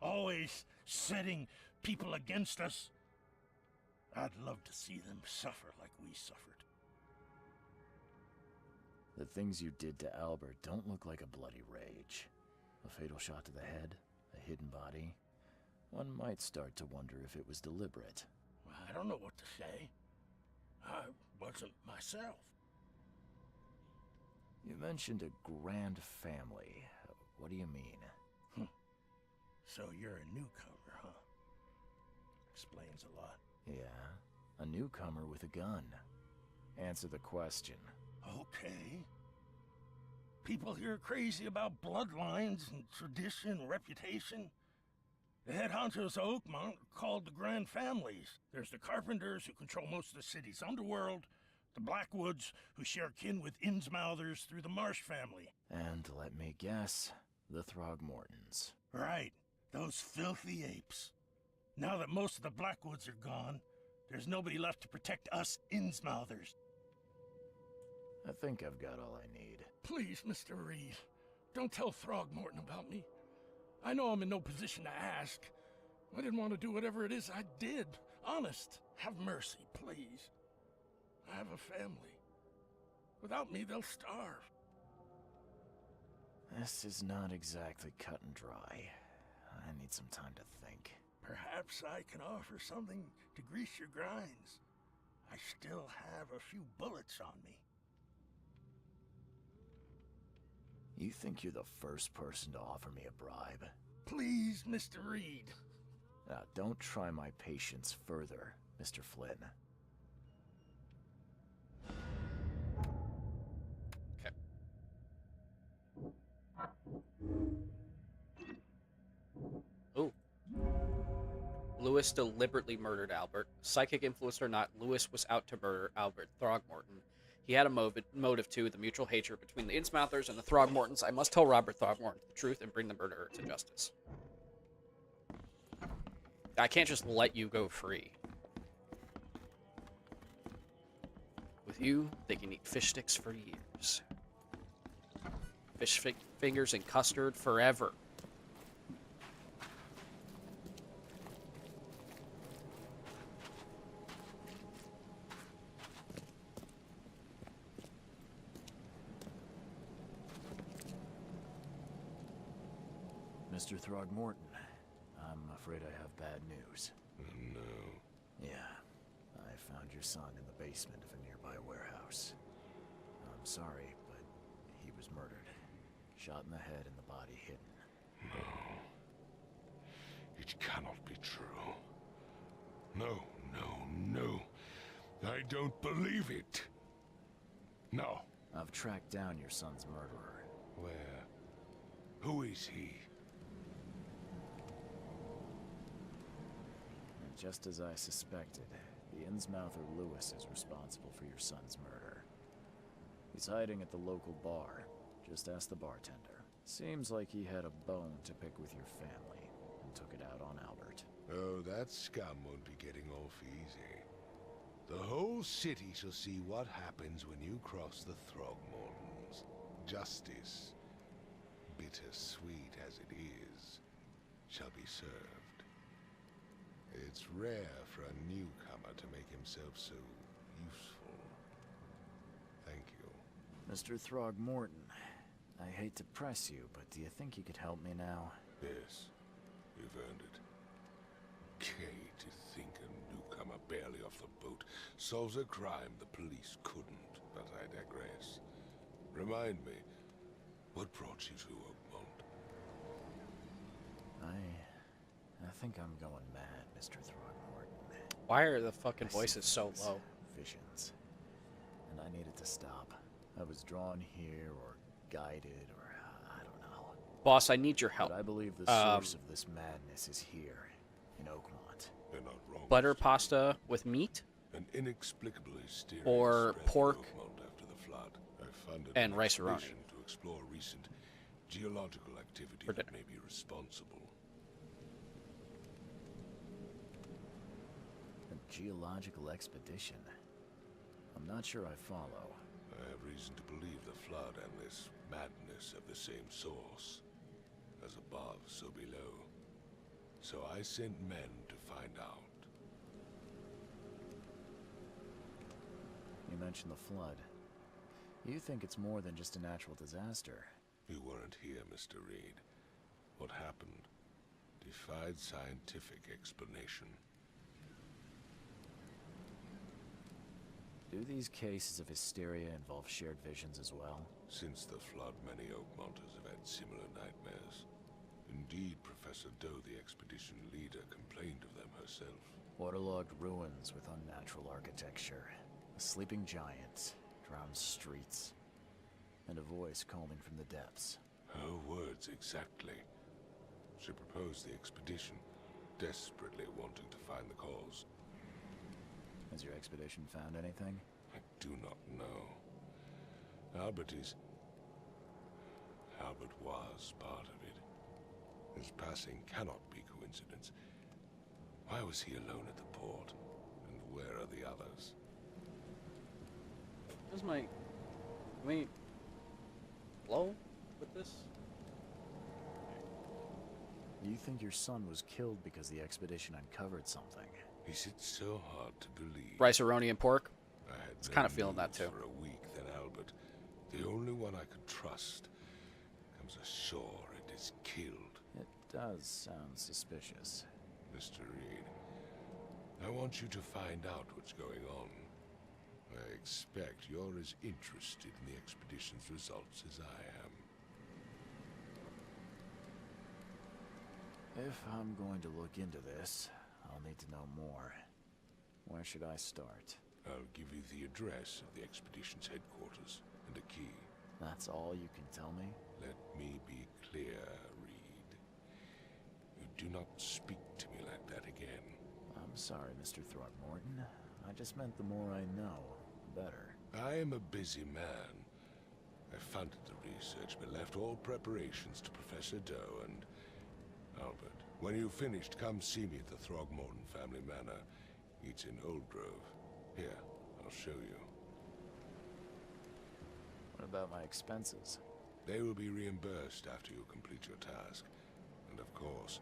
Always setting people against us. I'd love to see them suffer like we suffered. The things you did to Albert don't look like a bloody rage. A fatal shot to the head, a hidden body. One might start to wonder if it was deliberate. I don't know what to say. I wasn't myself. You mentioned a grand family. What do you mean? So you're a newcomer, huh? Explains a lot. Yeah, a newcomer with a gun. Answer the question. Okay. People here are crazy about bloodlines and tradition and reputation. The head honchos of Oakmont are called the Grand Families. There's the Carpenters, who control most of the city's underworld, the Blackwoods, who share kin with Innsmouthers through the Marsh family. And let me guess, the Throgmortons. Right, those filthy apes. Now that most of the Blackwoods are gone, there's nobody left to protect us Innsmouthers. I think I've got all I need. Please, Mr. Reed, don't tell Throgmorton about me. I know I'm in no position to ask. I didn't want to do whatever it is I did. Honest, have mercy, please. I have a family. Without me, they'll starve. This is not exactly cut and dry. I need some time to think. Perhaps I can offer something to grease your grinds. I still have a few bullets on me. You think you're the first person to offer me a bribe? Please, Mr. Reed. Now, don't try my patience further, Mr. Flynn. Okay. Ooh. Lewis deliberately murdered Albert. Psychic influence or not, Lewis was out to murder Albert Throgmorton. He had a motive too, the mutual hatred between the Innsmouthers and the Throgmortons. I must tell Robert Throgmorton the truth and bring the murderer to justice. I can't just let you go free. With you, they can eat fish sticks for years. Fish fingers and custard forever. Mr. Throgmorton, I'm afraid I have bad news. No. Yeah, I found your son in the basement of a nearby warehouse. I'm sorry, but he was murdered. Shot in the head and the body hidden. No. It cannot be true. No, no, no. I don't believe it. No. I've tracked down your son's murderer. Where? Who is he? And just as I suspected, the Innsmouther Lewis is responsible for your son's murder. He's hiding at the local bar. Just ask the bartender. Seems like he had a bone to pick with your family, and took it out on Albert. Oh, that scum won't be getting off easy. The whole city shall see what happens when you cross the Throgmortons. Justice, bittersweet as it is, shall be served. It's rare for a newcomer to make himself so useful. Thank you. Mr. Throgmorton, I hate to press you, but do you think you could help me now? Yes, you've earned it. Kay, to think a newcomer barely off the boat solves a crime the police couldn't, but I digress. Remind me, what brought you to Oakmont? I think I'm going mad, Mr. Throgmorton. Why are the fucking voices so low? Visions. And I needed to stop. I was drawn here, or guided, or I don't know. Boss, I need your help. But I believe the source of this madness is here, in Oakmont. They're not wrong. Butter pasta with meat? An inexplicable hysteria Or spread pork through Oakmont after the flood. I funded and an rice-a-roni expedition to explore recent geological activity for that dinner. may be responsible. A geological expedition? I'm not sure I follow. I have reason to believe the flood and this madness have the same source. As above, so below. So I sent men to find out. You mentioned the flood. You think it's more than just a natural disaster? You weren't here, Mr. Reed. What happened defied scientific explanation. Do these cases of hysteria involve shared visions as well? Since the flood, many Oakmonters have had similar nightmares. Indeed, Professor Doe, the expedition leader, complained of them herself. Waterlogged ruins with unnatural architecture, a sleeping giant, drowned streets, and a voice calling from the depths. Her words exactly. She proposed the expedition, desperately wanting to find the cause. Has your expedition found anything? I do not know. Albert was part of it. His passing cannot be coincidence. Why was he alone at the port? And where are the others? Does my... Can we blow with this? You think your son was killed because the expedition uncovered something? Is it so hard to believe? Rice-a-roni and pork? I had It's no kind of feeling that news too. For a week, then Albert, the only one I could trust, comes ashore and is killed. It does sound suspicious. Mr. Reed, I want you to find out what's going on. I expect you're as interested in the expedition's results as I am. If I'm going to look into this, I'll need to know more. Where should I start? I'll give you the address of the expedition's headquarters and a key. That's all you can tell me? Let me be clear, Reed. You do not speak to me like that again. I'm sorry, Mr. Throgmorton. I just meant the more I know, the better. I am a busy man. I funded the research, but left all preparations to Professor Doe and Albert. When you've finished, come see me at the Throgmorton family manor. It's in Old Grove. Here, I'll show you. What about my expenses? They will be reimbursed after you complete your task. And of course,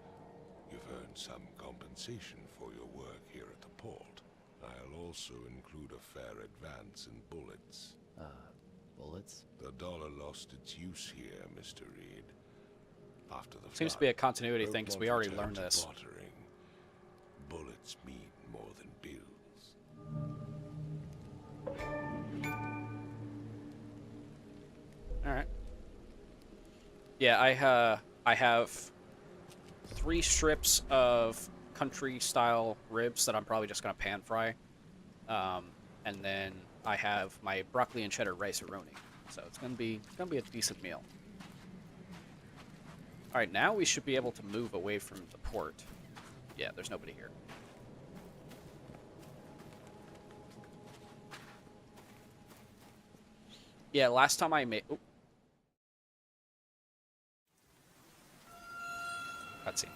you've earned some compensation for your work here at the port. I'll also include a fair advance in bullets. Bullets? The dollar lost its use here, Mr. Reed. After the Seems to flood, be a continuity thing, because we Oakmont already returned learned to this. bartering. Bullets mean more than bills. Alright. Yeah, I have 3 strips of country-style ribs that I'm probably just going to pan fry. And then I have my broccoli and cheddar rice-a-roni. So it's gonna be a decent meal. Alright, now we should be able to move away from the port. Yeah, there's nobody here. Yeah, last time I made... Oh. Cutscene.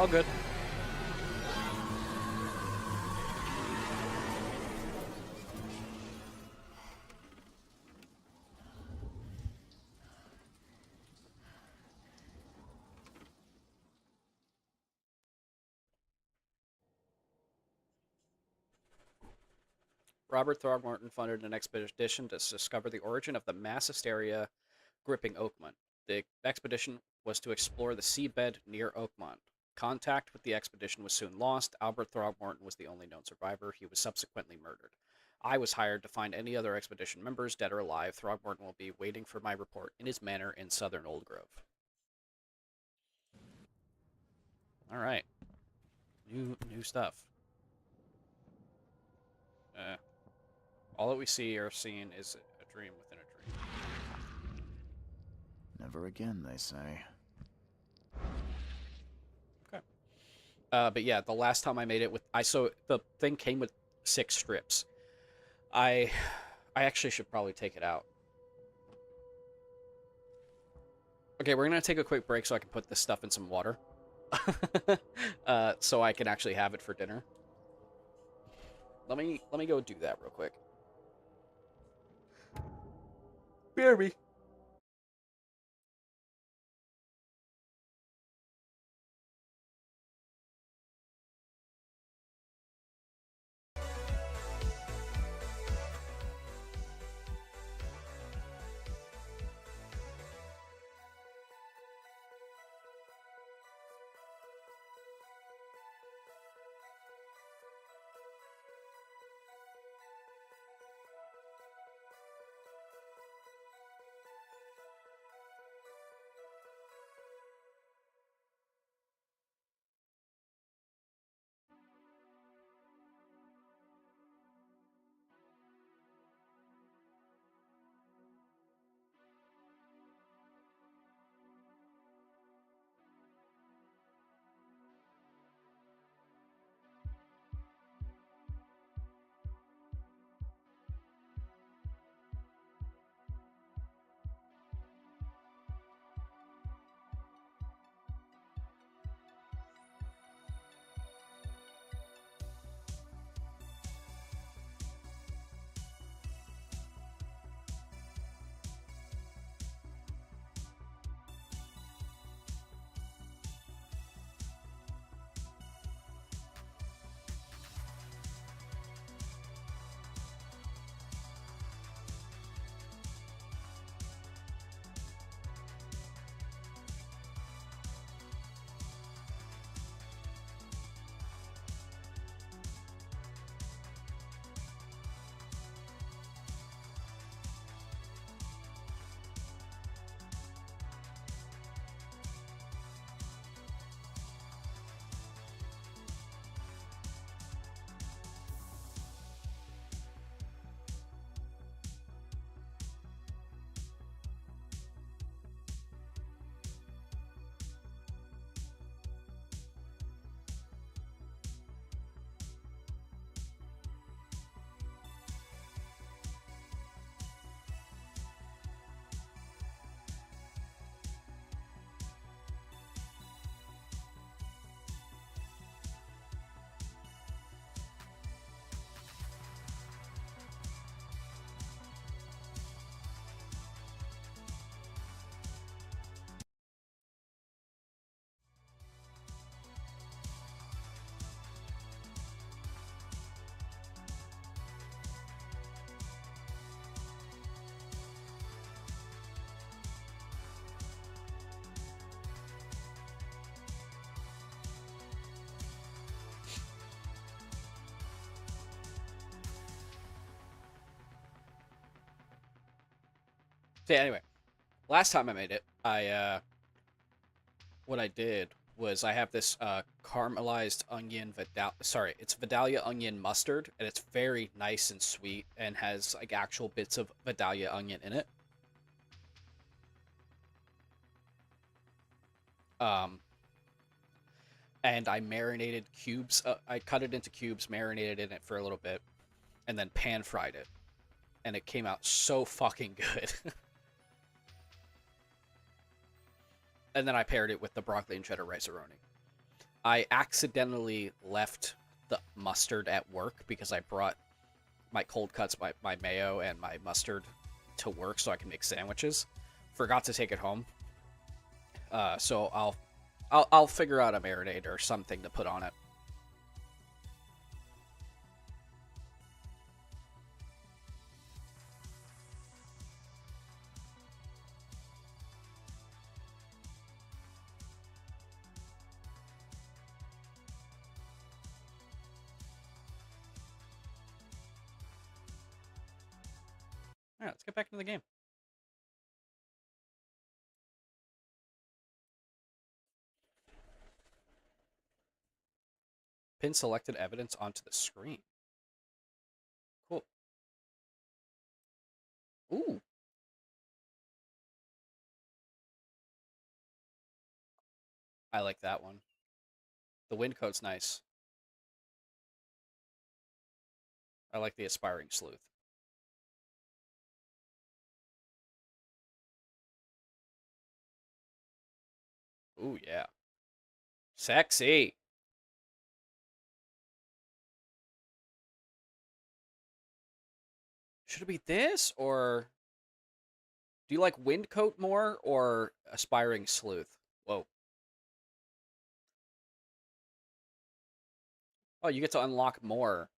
All good. Robert Throgmorton funded an expedition to discover the origin of the mass hysteria gripping Oakmont. The expedition was to explore the seabed near Oakmont. Contact with the expedition was soon lost. Albert Throgmorton was the only known survivor. He was subsequently murdered. I was hired to find any other expedition members, dead or alive. Throgmorton will be waiting for my report in his manor in southern Old Grove. All right. New stuff. All that we see or seen is a dream within a dream. Never again, they say. Okay. But yeah, the last time I made it with so the thing came with 6 strips. I actually should probably take it out. Okay, we're gonna take a quick break so I can put this stuff in some water. So I can actually have it for dinner. Let me go do that real quick. BRB. So yeah, anyway, last time I made it, what I did was I have this caramelized onion it's Vidalia onion mustard, and it's very nice and sweet and has like actual bits of Vidalia onion in it. And I marinated cubes. I cut it into cubes, marinated in it for a little bit, and then pan fried it, and it came out so fucking good. And then I paired it with the broccoli and cheddar rice-a-roni. I accidentally left the mustard at work because I brought my cold cuts, my mayo, and my mustard to work so I can make sandwiches. Forgot to take it home. So I'll figure out a marinade or something to put on it. All right, let's get back into the game. Pin selected evidence onto the screen. Cool. Ooh. I like that one. The wind coat's nice. I like the aspiring sleuth. Ooh, yeah. Sexy. Should it be this, or do you like wind coat more or aspiring sleuth? Whoa. Oh, you get to unlock more.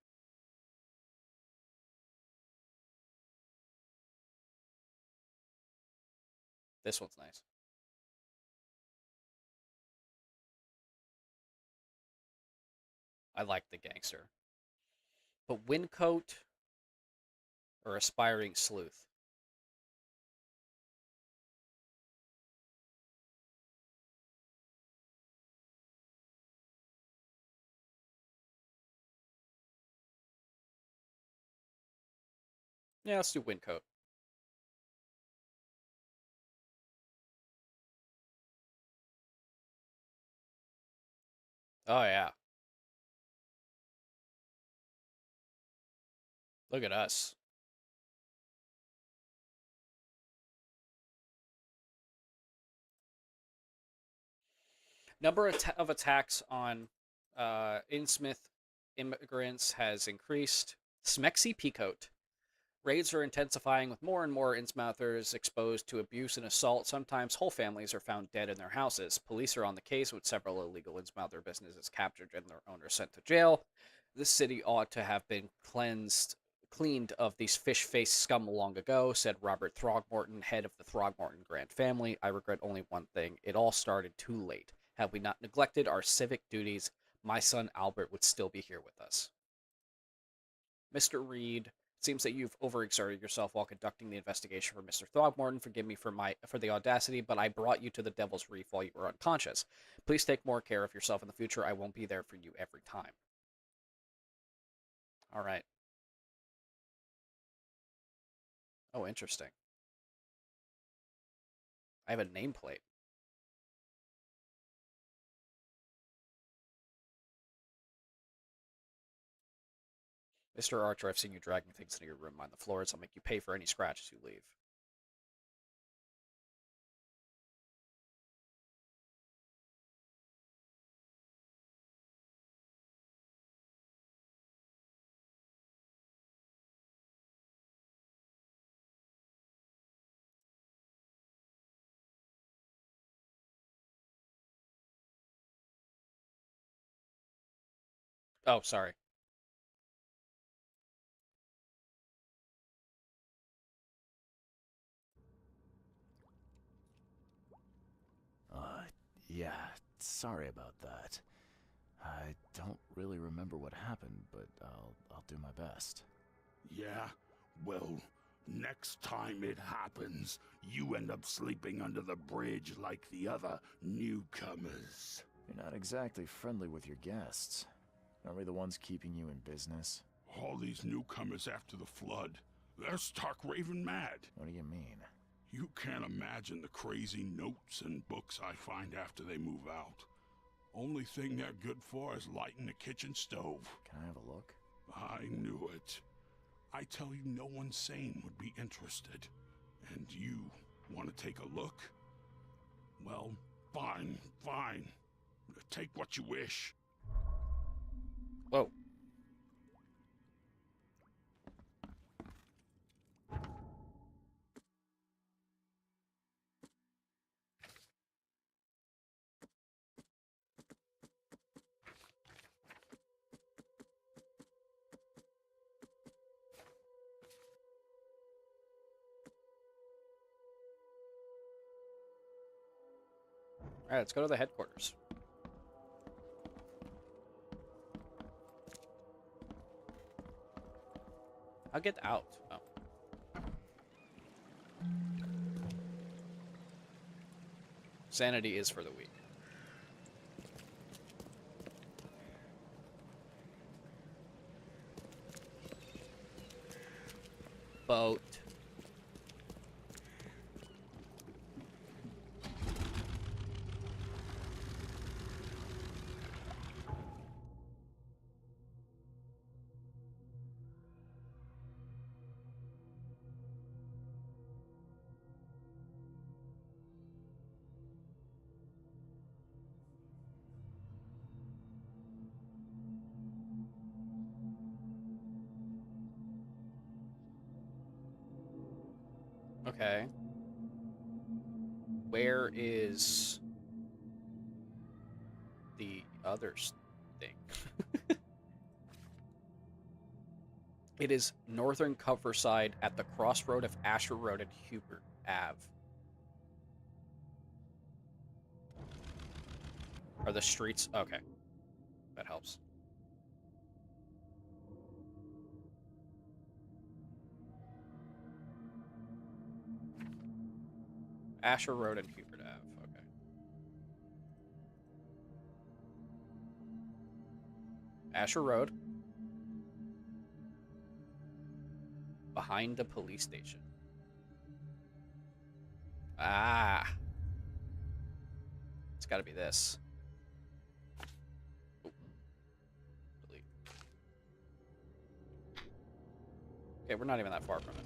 This one's nice. I like the gangster. But wind coat or aspiring sleuth? Yeah, let's do wind coat. Oh, yeah. Look at us. Number of attacks on Innsmouth immigrants has increased. Smexy Peacoat. Raids are intensifying with more and more Innsmouthers exposed to abuse and assault. Sometimes whole families are found dead in their houses. Police are on the case with several illegal Innsmouther businesses captured and their owners sent to jail. This city ought to have been cleaned of these fish-faced scum long ago, said Robert Throgmorton, head of the Throgmorton Grant family. I regret only one thing. It all started too late. Had we not neglected our civic duties, my son Albert would still be here with us. Mr. Reed, it seems that you've overexerted yourself while conducting the investigation for Mr. Throgmorton. Forgive me for the audacity, but I brought you to the Devil's Reef while you were unconscious. Please take more care of yourself in the future. I won't be there for you every time. All right. Oh, interesting. I have a nameplate. Mr. Archer, I've seen you dragging things into your room on the floors. I'll make you pay for any scratches you leave. Oh, sorry. Yeah, sorry about that. I don't really remember what happened, but I'll do my best. Yeah? Well, next time it happens, you end up sleeping under the bridge like the other newcomers. You're not exactly friendly with your guests. Aren't we the ones keeping you in business? All these newcomers after the flood, they're stark raving mad. What do you mean? You can't imagine the crazy notes and books I find after they move out. Only thing they're good for is lighting the kitchen stove. Can I have a look? I knew it. I tell you, no one sane would be interested. And you want to take a look? Well, fine, fine. Take what you wish. Whoa. Alright, let's go to the headquarters. I'll get out. Oh. Sanity is for the weak. Boat. Okay. Where is the other thing? It is northern Coverside at the crossroad of Asher Road and Hubert Ave. Are the streets... Okay. That helps. Asher Road and Hubert Ave. Okay. Asher Road. Behind the police station. Ah. It's gotta be this. Ooh. Delete. Okay, we're not even that far from it.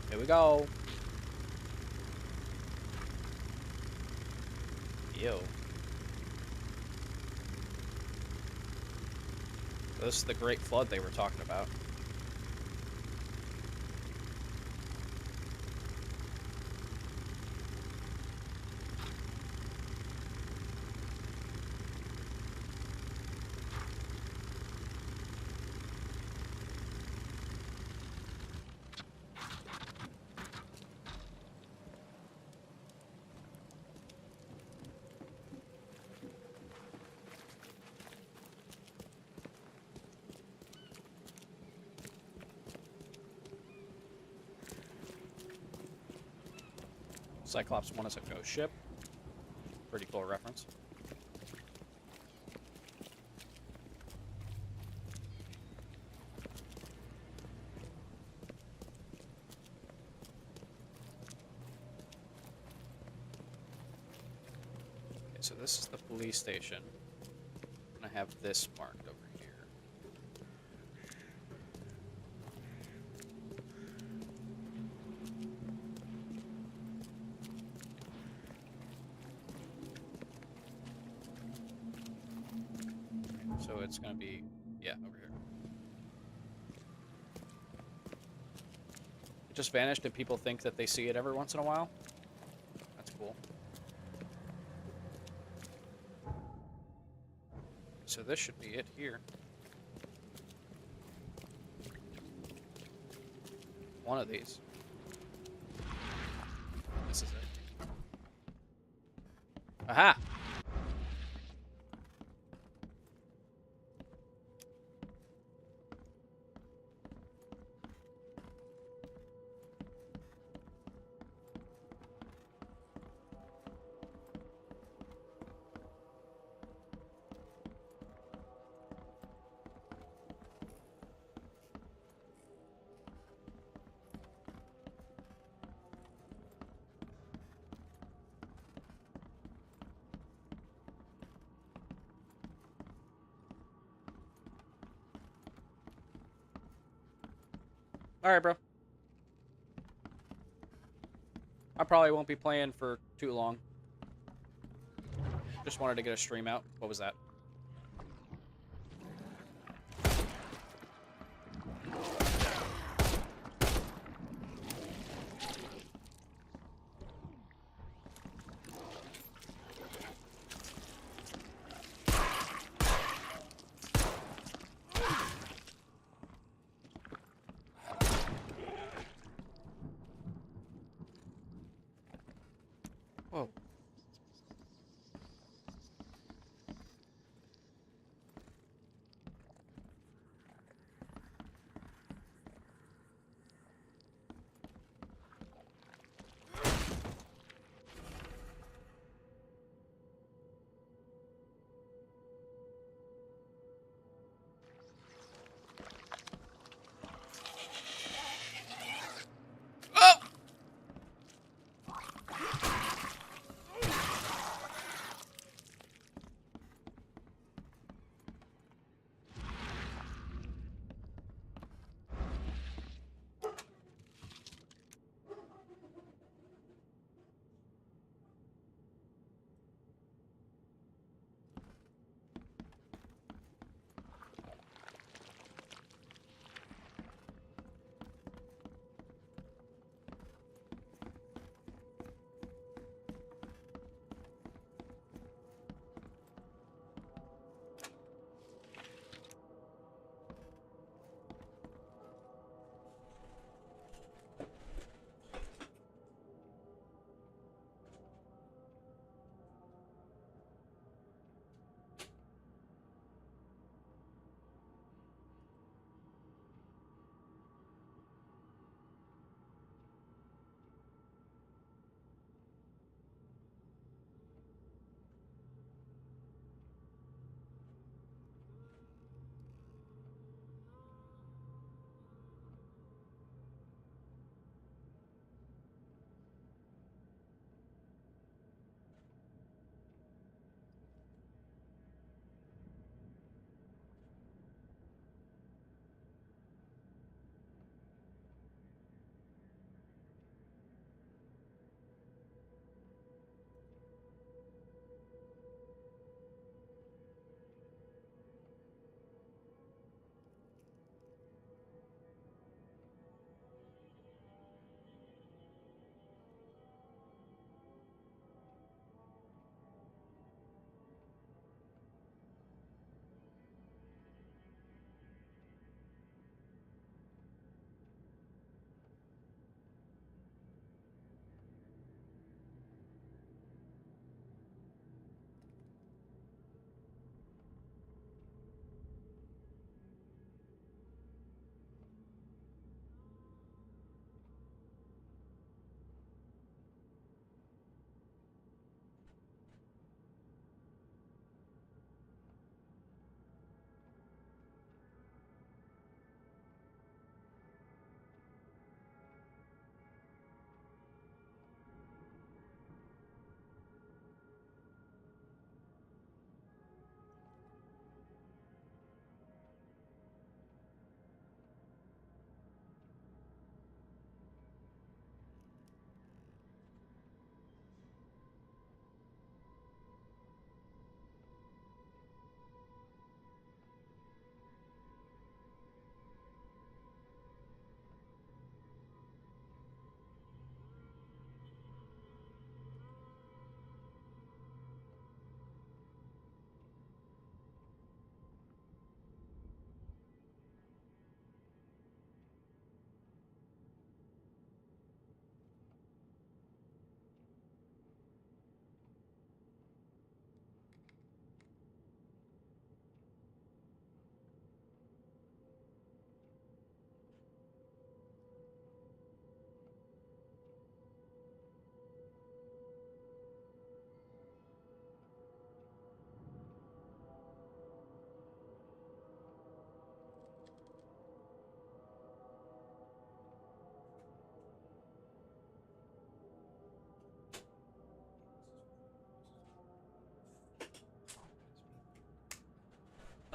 Here we go. Ew. This is the Great Flood they were talking about. Cyclops 1 is a ghost ship. Pretty cool reference. Okay, so this is the police station. And I have this marked over here. So it's gonna be, yeah, over here. It just vanished and people think that they see it every once in a while. That's cool. So this should be it here. One of these. This is it. Aha! Alright, bro. I probably won't be playing for too long. Just wanted to get a stream out. What was that? Whoa.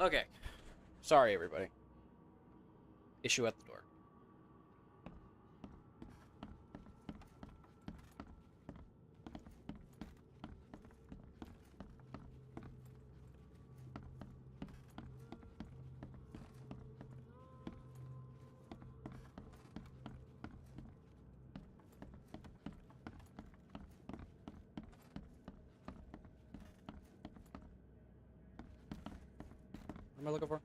Okay. Sorry, everybody. Issue at the door. am I looking for?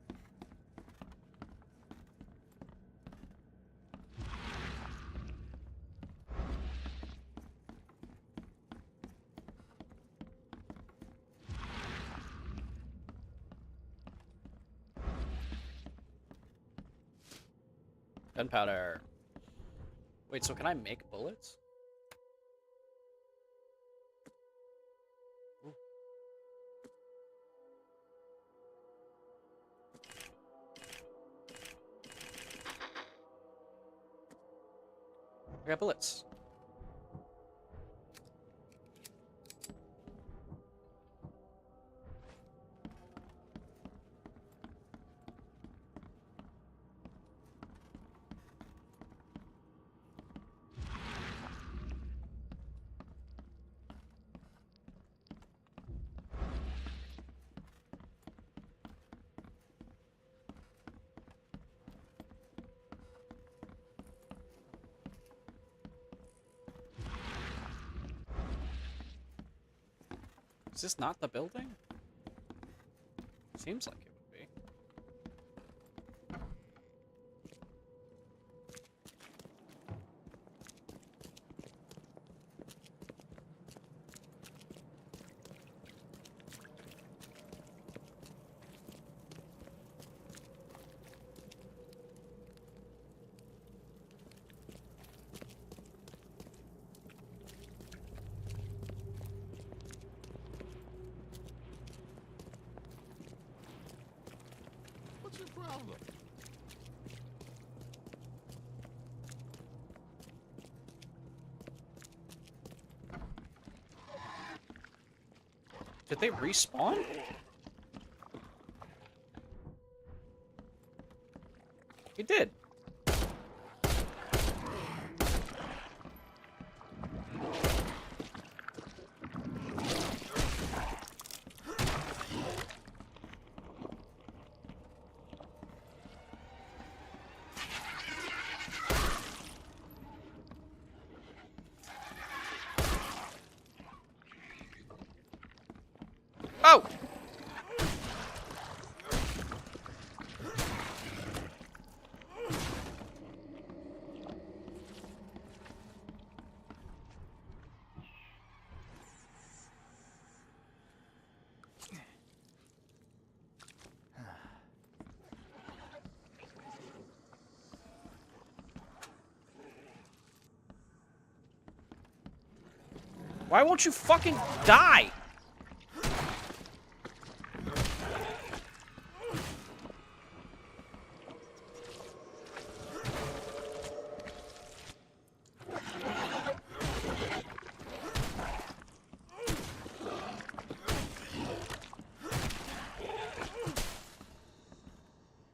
Gunpowder. Wait, so can I make bullets? Ooh. I got bullets. Is this not the building? Seems like it would be. What's your problem? Did they respawn? He did. Oh! Why won't you fucking die?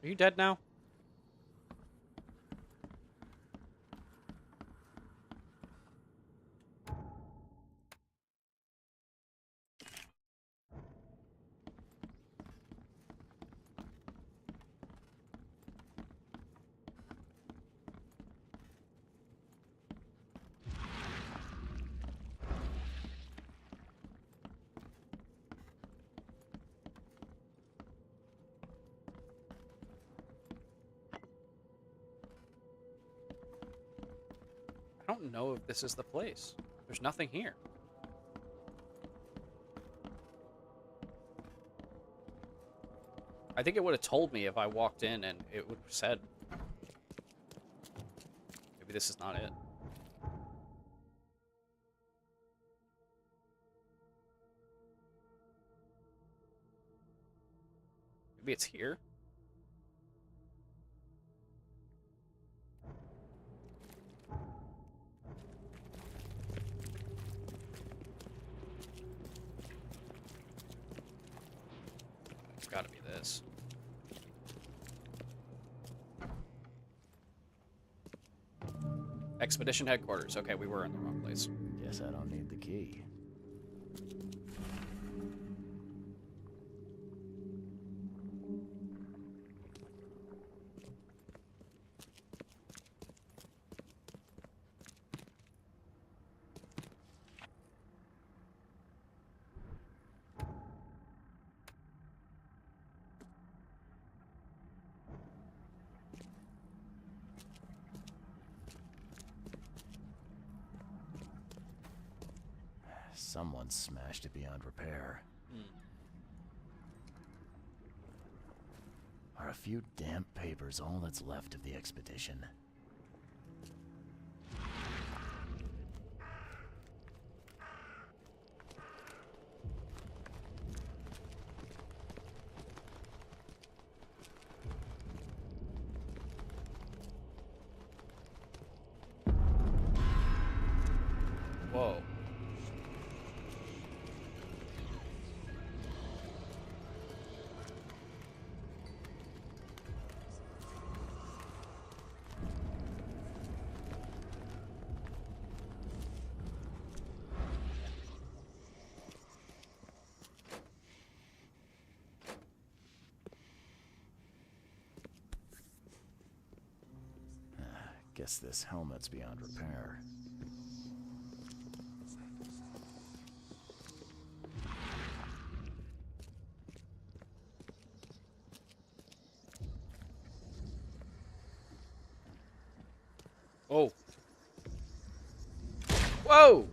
Are you dead now? I don't know if this is the place. There's nothing here. I think it would have told me if I walked in and it would have said. Maybe this is not it. Maybe it's here. It's gotta be this. Expedition headquarters. Okay, we were in the wrong place. Guess I don't need the key. Someone smashed it beyond repair. Are a few damp papers all that's left of the expedition? Whoa. Guess this helmet's beyond repair. Oh. Whoa!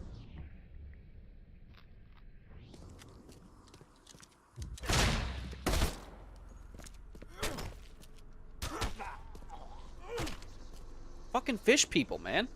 Fucking fish people, man.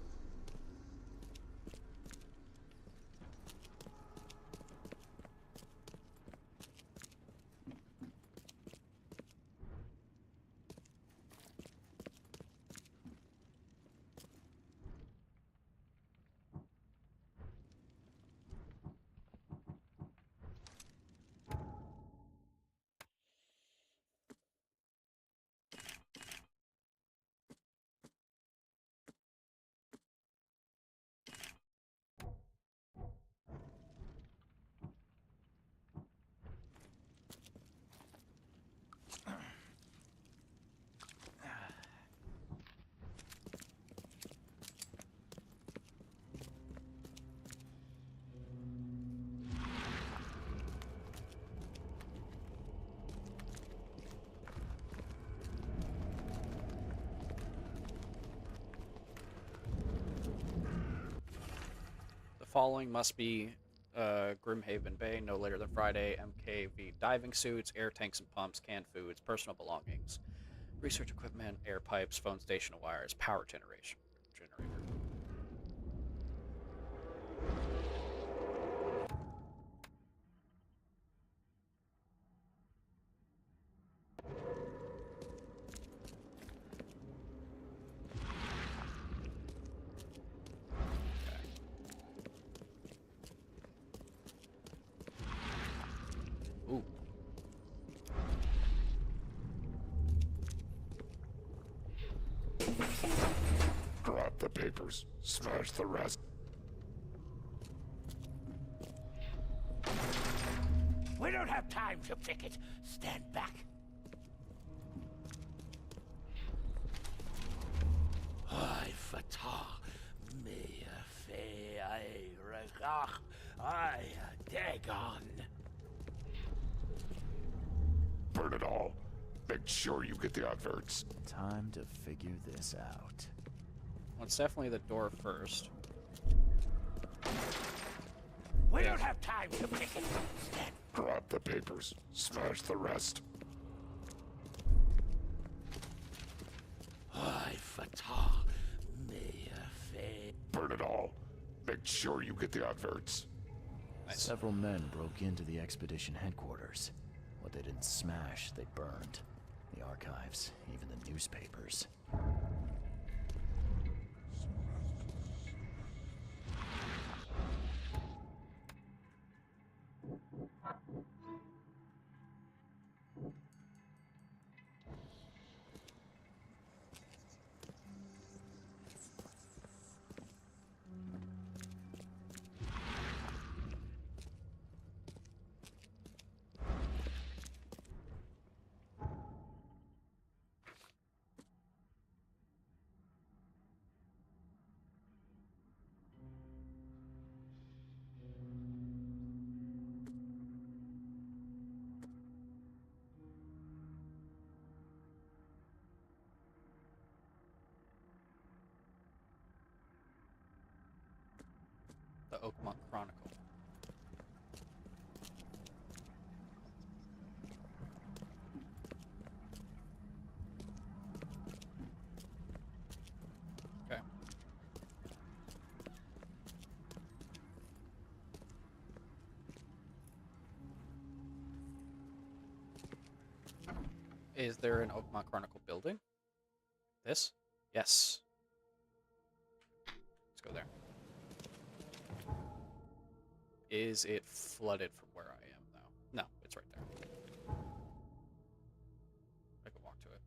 Following must be Grimhaven Bay, no later than Friday. MKV diving suits, air tanks and pumps, canned foods, personal belongings, research equipment, air pipes, phone station wires, power generation generator. Ooh. Grab the papers, smash the rest. We don't have time to picket. Stand back. I fatah me fe I regach I dagon. Burn it all. Make sure you get the adverts. Time to figure this out. Well, it's definitely the door first. We don't have time to picket. Stand. Grab the papers, smash the rest. I fatah me fe. Burn it all. Make sure you get the adverts. Several men broke into the expedition headquarters. What they didn't smash, they burned. The archives, even the newspapers. The Oakmont Chronicle. Is there an Oakmont Chronicle building? This? Yes. Let's go there. Is it flooded from where I am, though? No, it's right there. I can walk to it.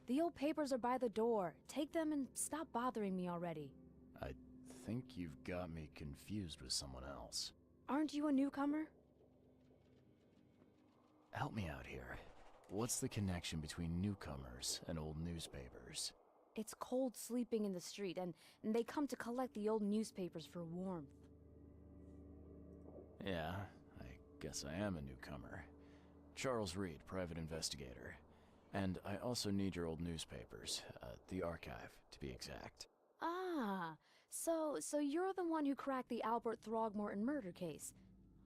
The old papers are by the door. Take them and stop bothering me already. I think you've got me confused with someone else. Aren't you a newcomer? Help me out here. What's the connection between newcomers and old newspapers? It's cold sleeping in the street, and they come to collect the old newspapers for warmth. Yeah, I guess I am a newcomer. Charles Reed, private investigator. And I also need your old newspapers, the archive, to be exact. Ah, so you're the one who cracked the Albert Throgmorton murder case.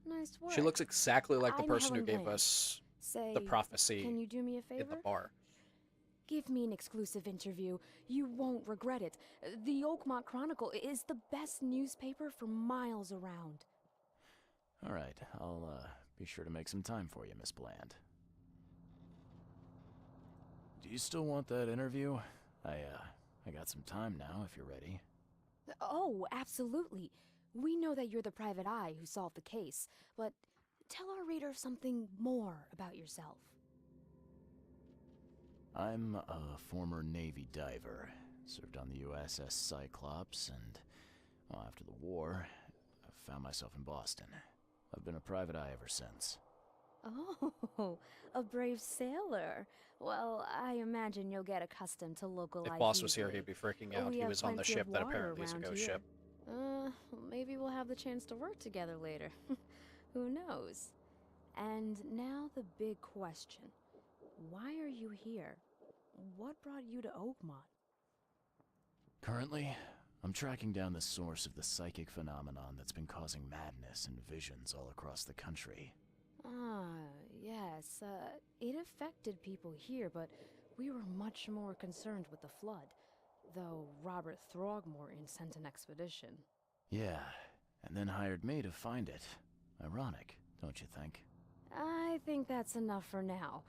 Nice work. She looks exactly like the I'm person who Helen gave Blank. us Say, the prophecy can you do me a favor? in the bar. Give me an exclusive interview. You won't regret it. The Oakmont Chronicle is the best newspaper for miles around. All right, I'll be sure to make some time for you, Miss Bland. Do you still want that interview? I got some time now, if you're ready. Oh, absolutely. We know that you're the private eye who solved the case, but tell our reader something more about yourself. I'm a former Navy diver. Served on the USS Cyclops, and well, after the war, I found myself in Boston. I've been a private eye ever since. Oh, a brave sailor. Well, I imagine you'll get accustomed to local life. If Boss was here, easily. he'd be freaking out. We He have was on the plenty ship of that water apparently is a around ghost here. ship. Maybe we'll have the chance to work together later. Who knows? And now the big question. Why are you here? What brought you to Oakmont? Currently, I'm tracking down the source of the psychic phenomenon that's been causing madness and visions all across the country. Ah, yes. It affected people here, but we were much more concerned with the flood. Though Robert Throgmorton sent an expedition. Yeah, and then hired me to find it. Ironic, don't you think? I think that's enough for now.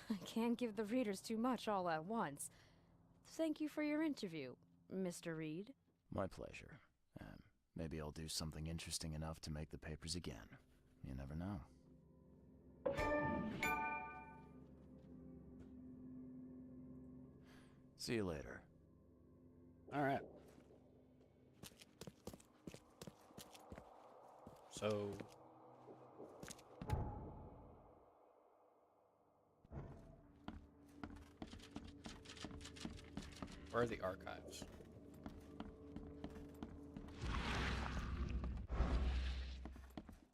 I can't give the readers too much all at once. Thank you for your interview, Mr. Reed. My pleasure. Maybe I'll do something interesting enough to make the papers again. You never know. See you later. All right. So... where are the archives?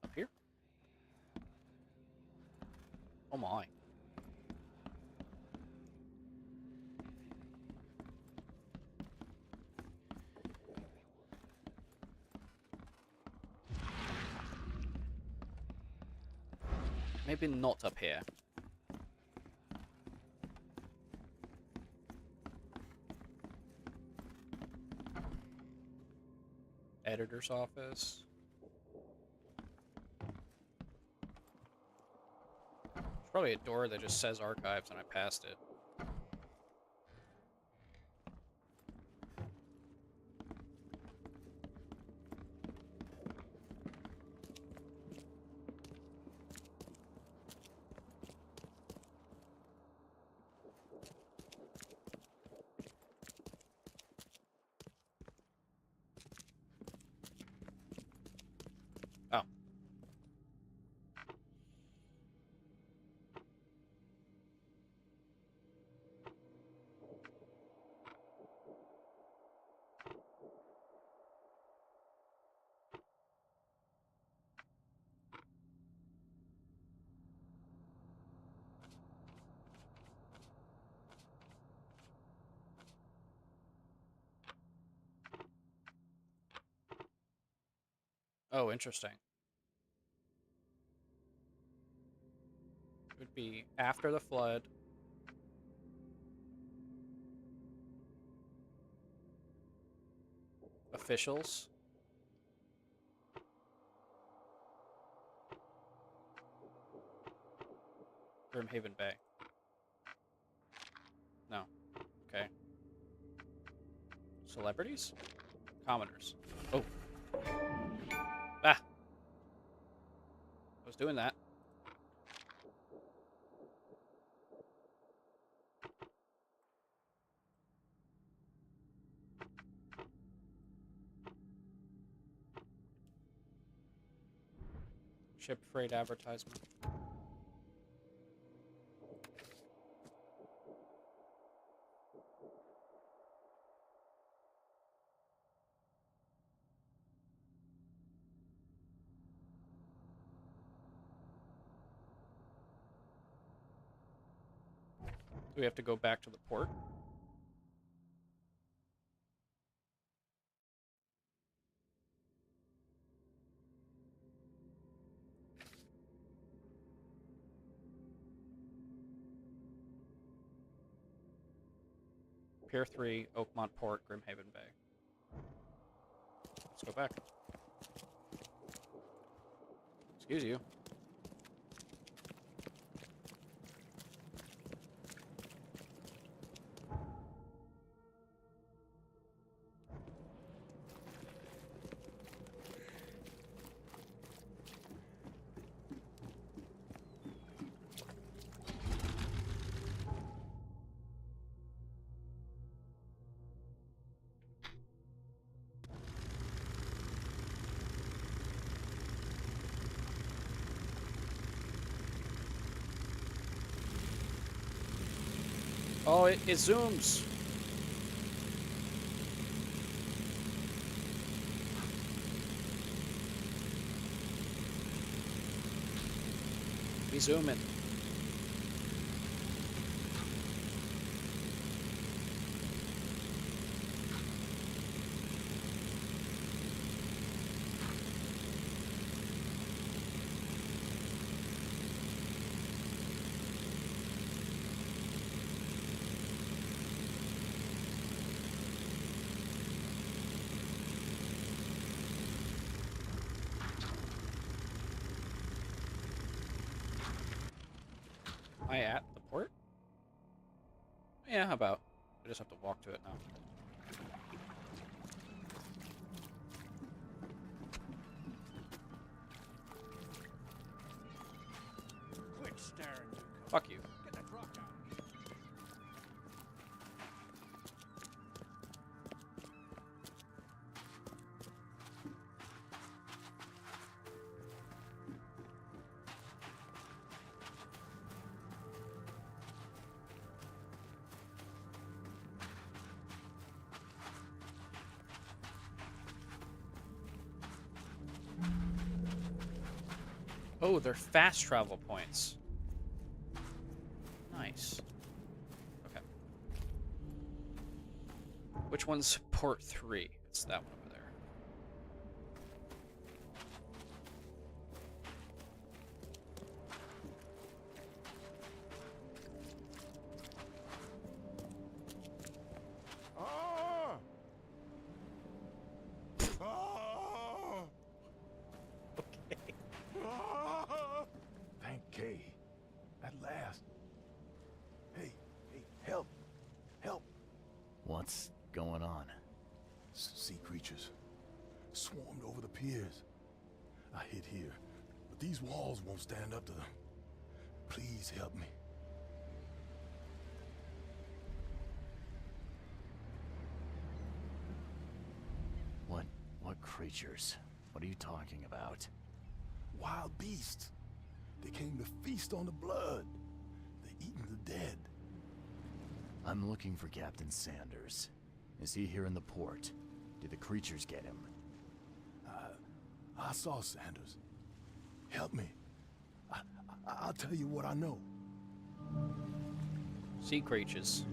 Up here? Oh my. Maybe not up here. Editor's office. Probably a door that just says archives and I passed it. Oh. Oh, interesting. It would be after the flood. Officials. Grimhaven Bay. No. Okay. Celebrities? Commoners. Oh. Ah! I was doing that. Ship freight advertisement. Do we have to go back to the port? Pier 3, Oakmont Port, Grimhaven Bay. Let's go back. Excuse you. Oh, it zooms. We zoom in. Am I at the port? Yeah, how about? I just have to walk to it now. Quit staring, newcomer. Fuck you. Get that rock down. Oh, they're fast travel points. Nice. Okay. Which one's port 3? It's that one over there. Ah! Ah! Okay. Ah! Thank Kay. At What's going on? Sea creatures swarmed over the piers. I hid here, but these walls won't stand up to them. Please help me. What creatures? What are you talking about? Wild beasts. They came to feast on the blood. They eaten the dead. I'm looking for Captain Sanders. Is he here in the port? Did the creatures get him? I saw Sanders. Help me. I'll tell you what I know. Sea creatures.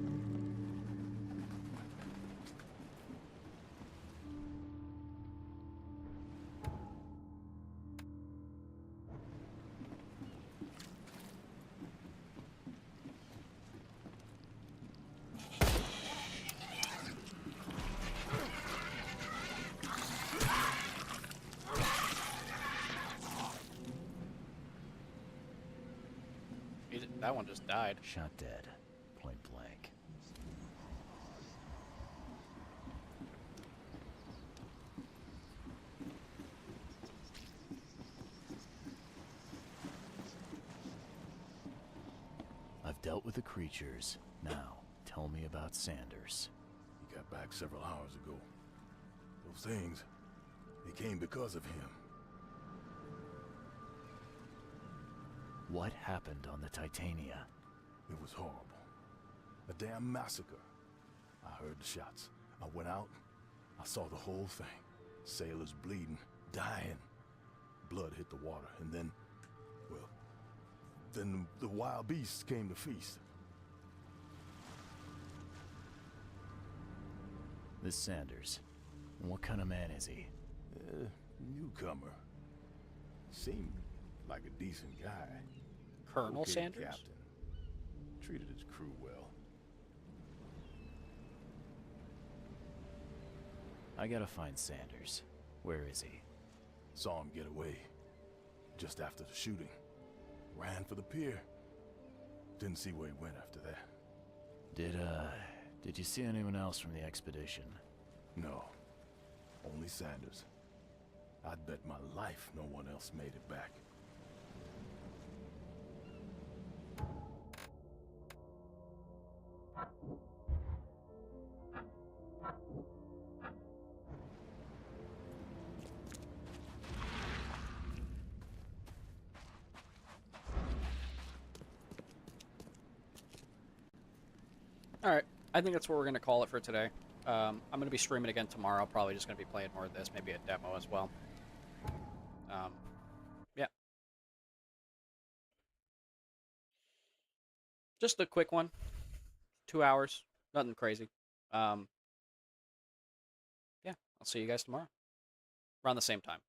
That one just died. Shot dead. Point blank. I've dealt with the creatures. Now, tell me about Sanders. He got back several hours ago. Those things, they came because of him. What happened on the Titania? It was horrible. A damn massacre. I heard the shots. I went out. I saw the whole thing. Sailors bleeding, dying. Blood hit the water, and then, well, then the wild beasts came to feast. This Sanders. What kind of man is he? Newcomer. Seemed like a decent guy. Colonel Okay, Sanders? Captain. Treated his crew well. I gotta find Sanders. Where is he? Saw him get away. Just after the shooting. Ran for the pier. Didn't see where he went after that. Did you see anyone else from the expedition? No. Only Sanders. I'd bet my life no one else made it back. Alright, I think that's what we're going to call it for today. I'm going to be streaming again tomorrow. Probably just going to be playing more of this, maybe a demo as well. Yeah. Just a quick one. 2 hours. Nothing crazy. Yeah, I'll see you guys tomorrow. Around the same time.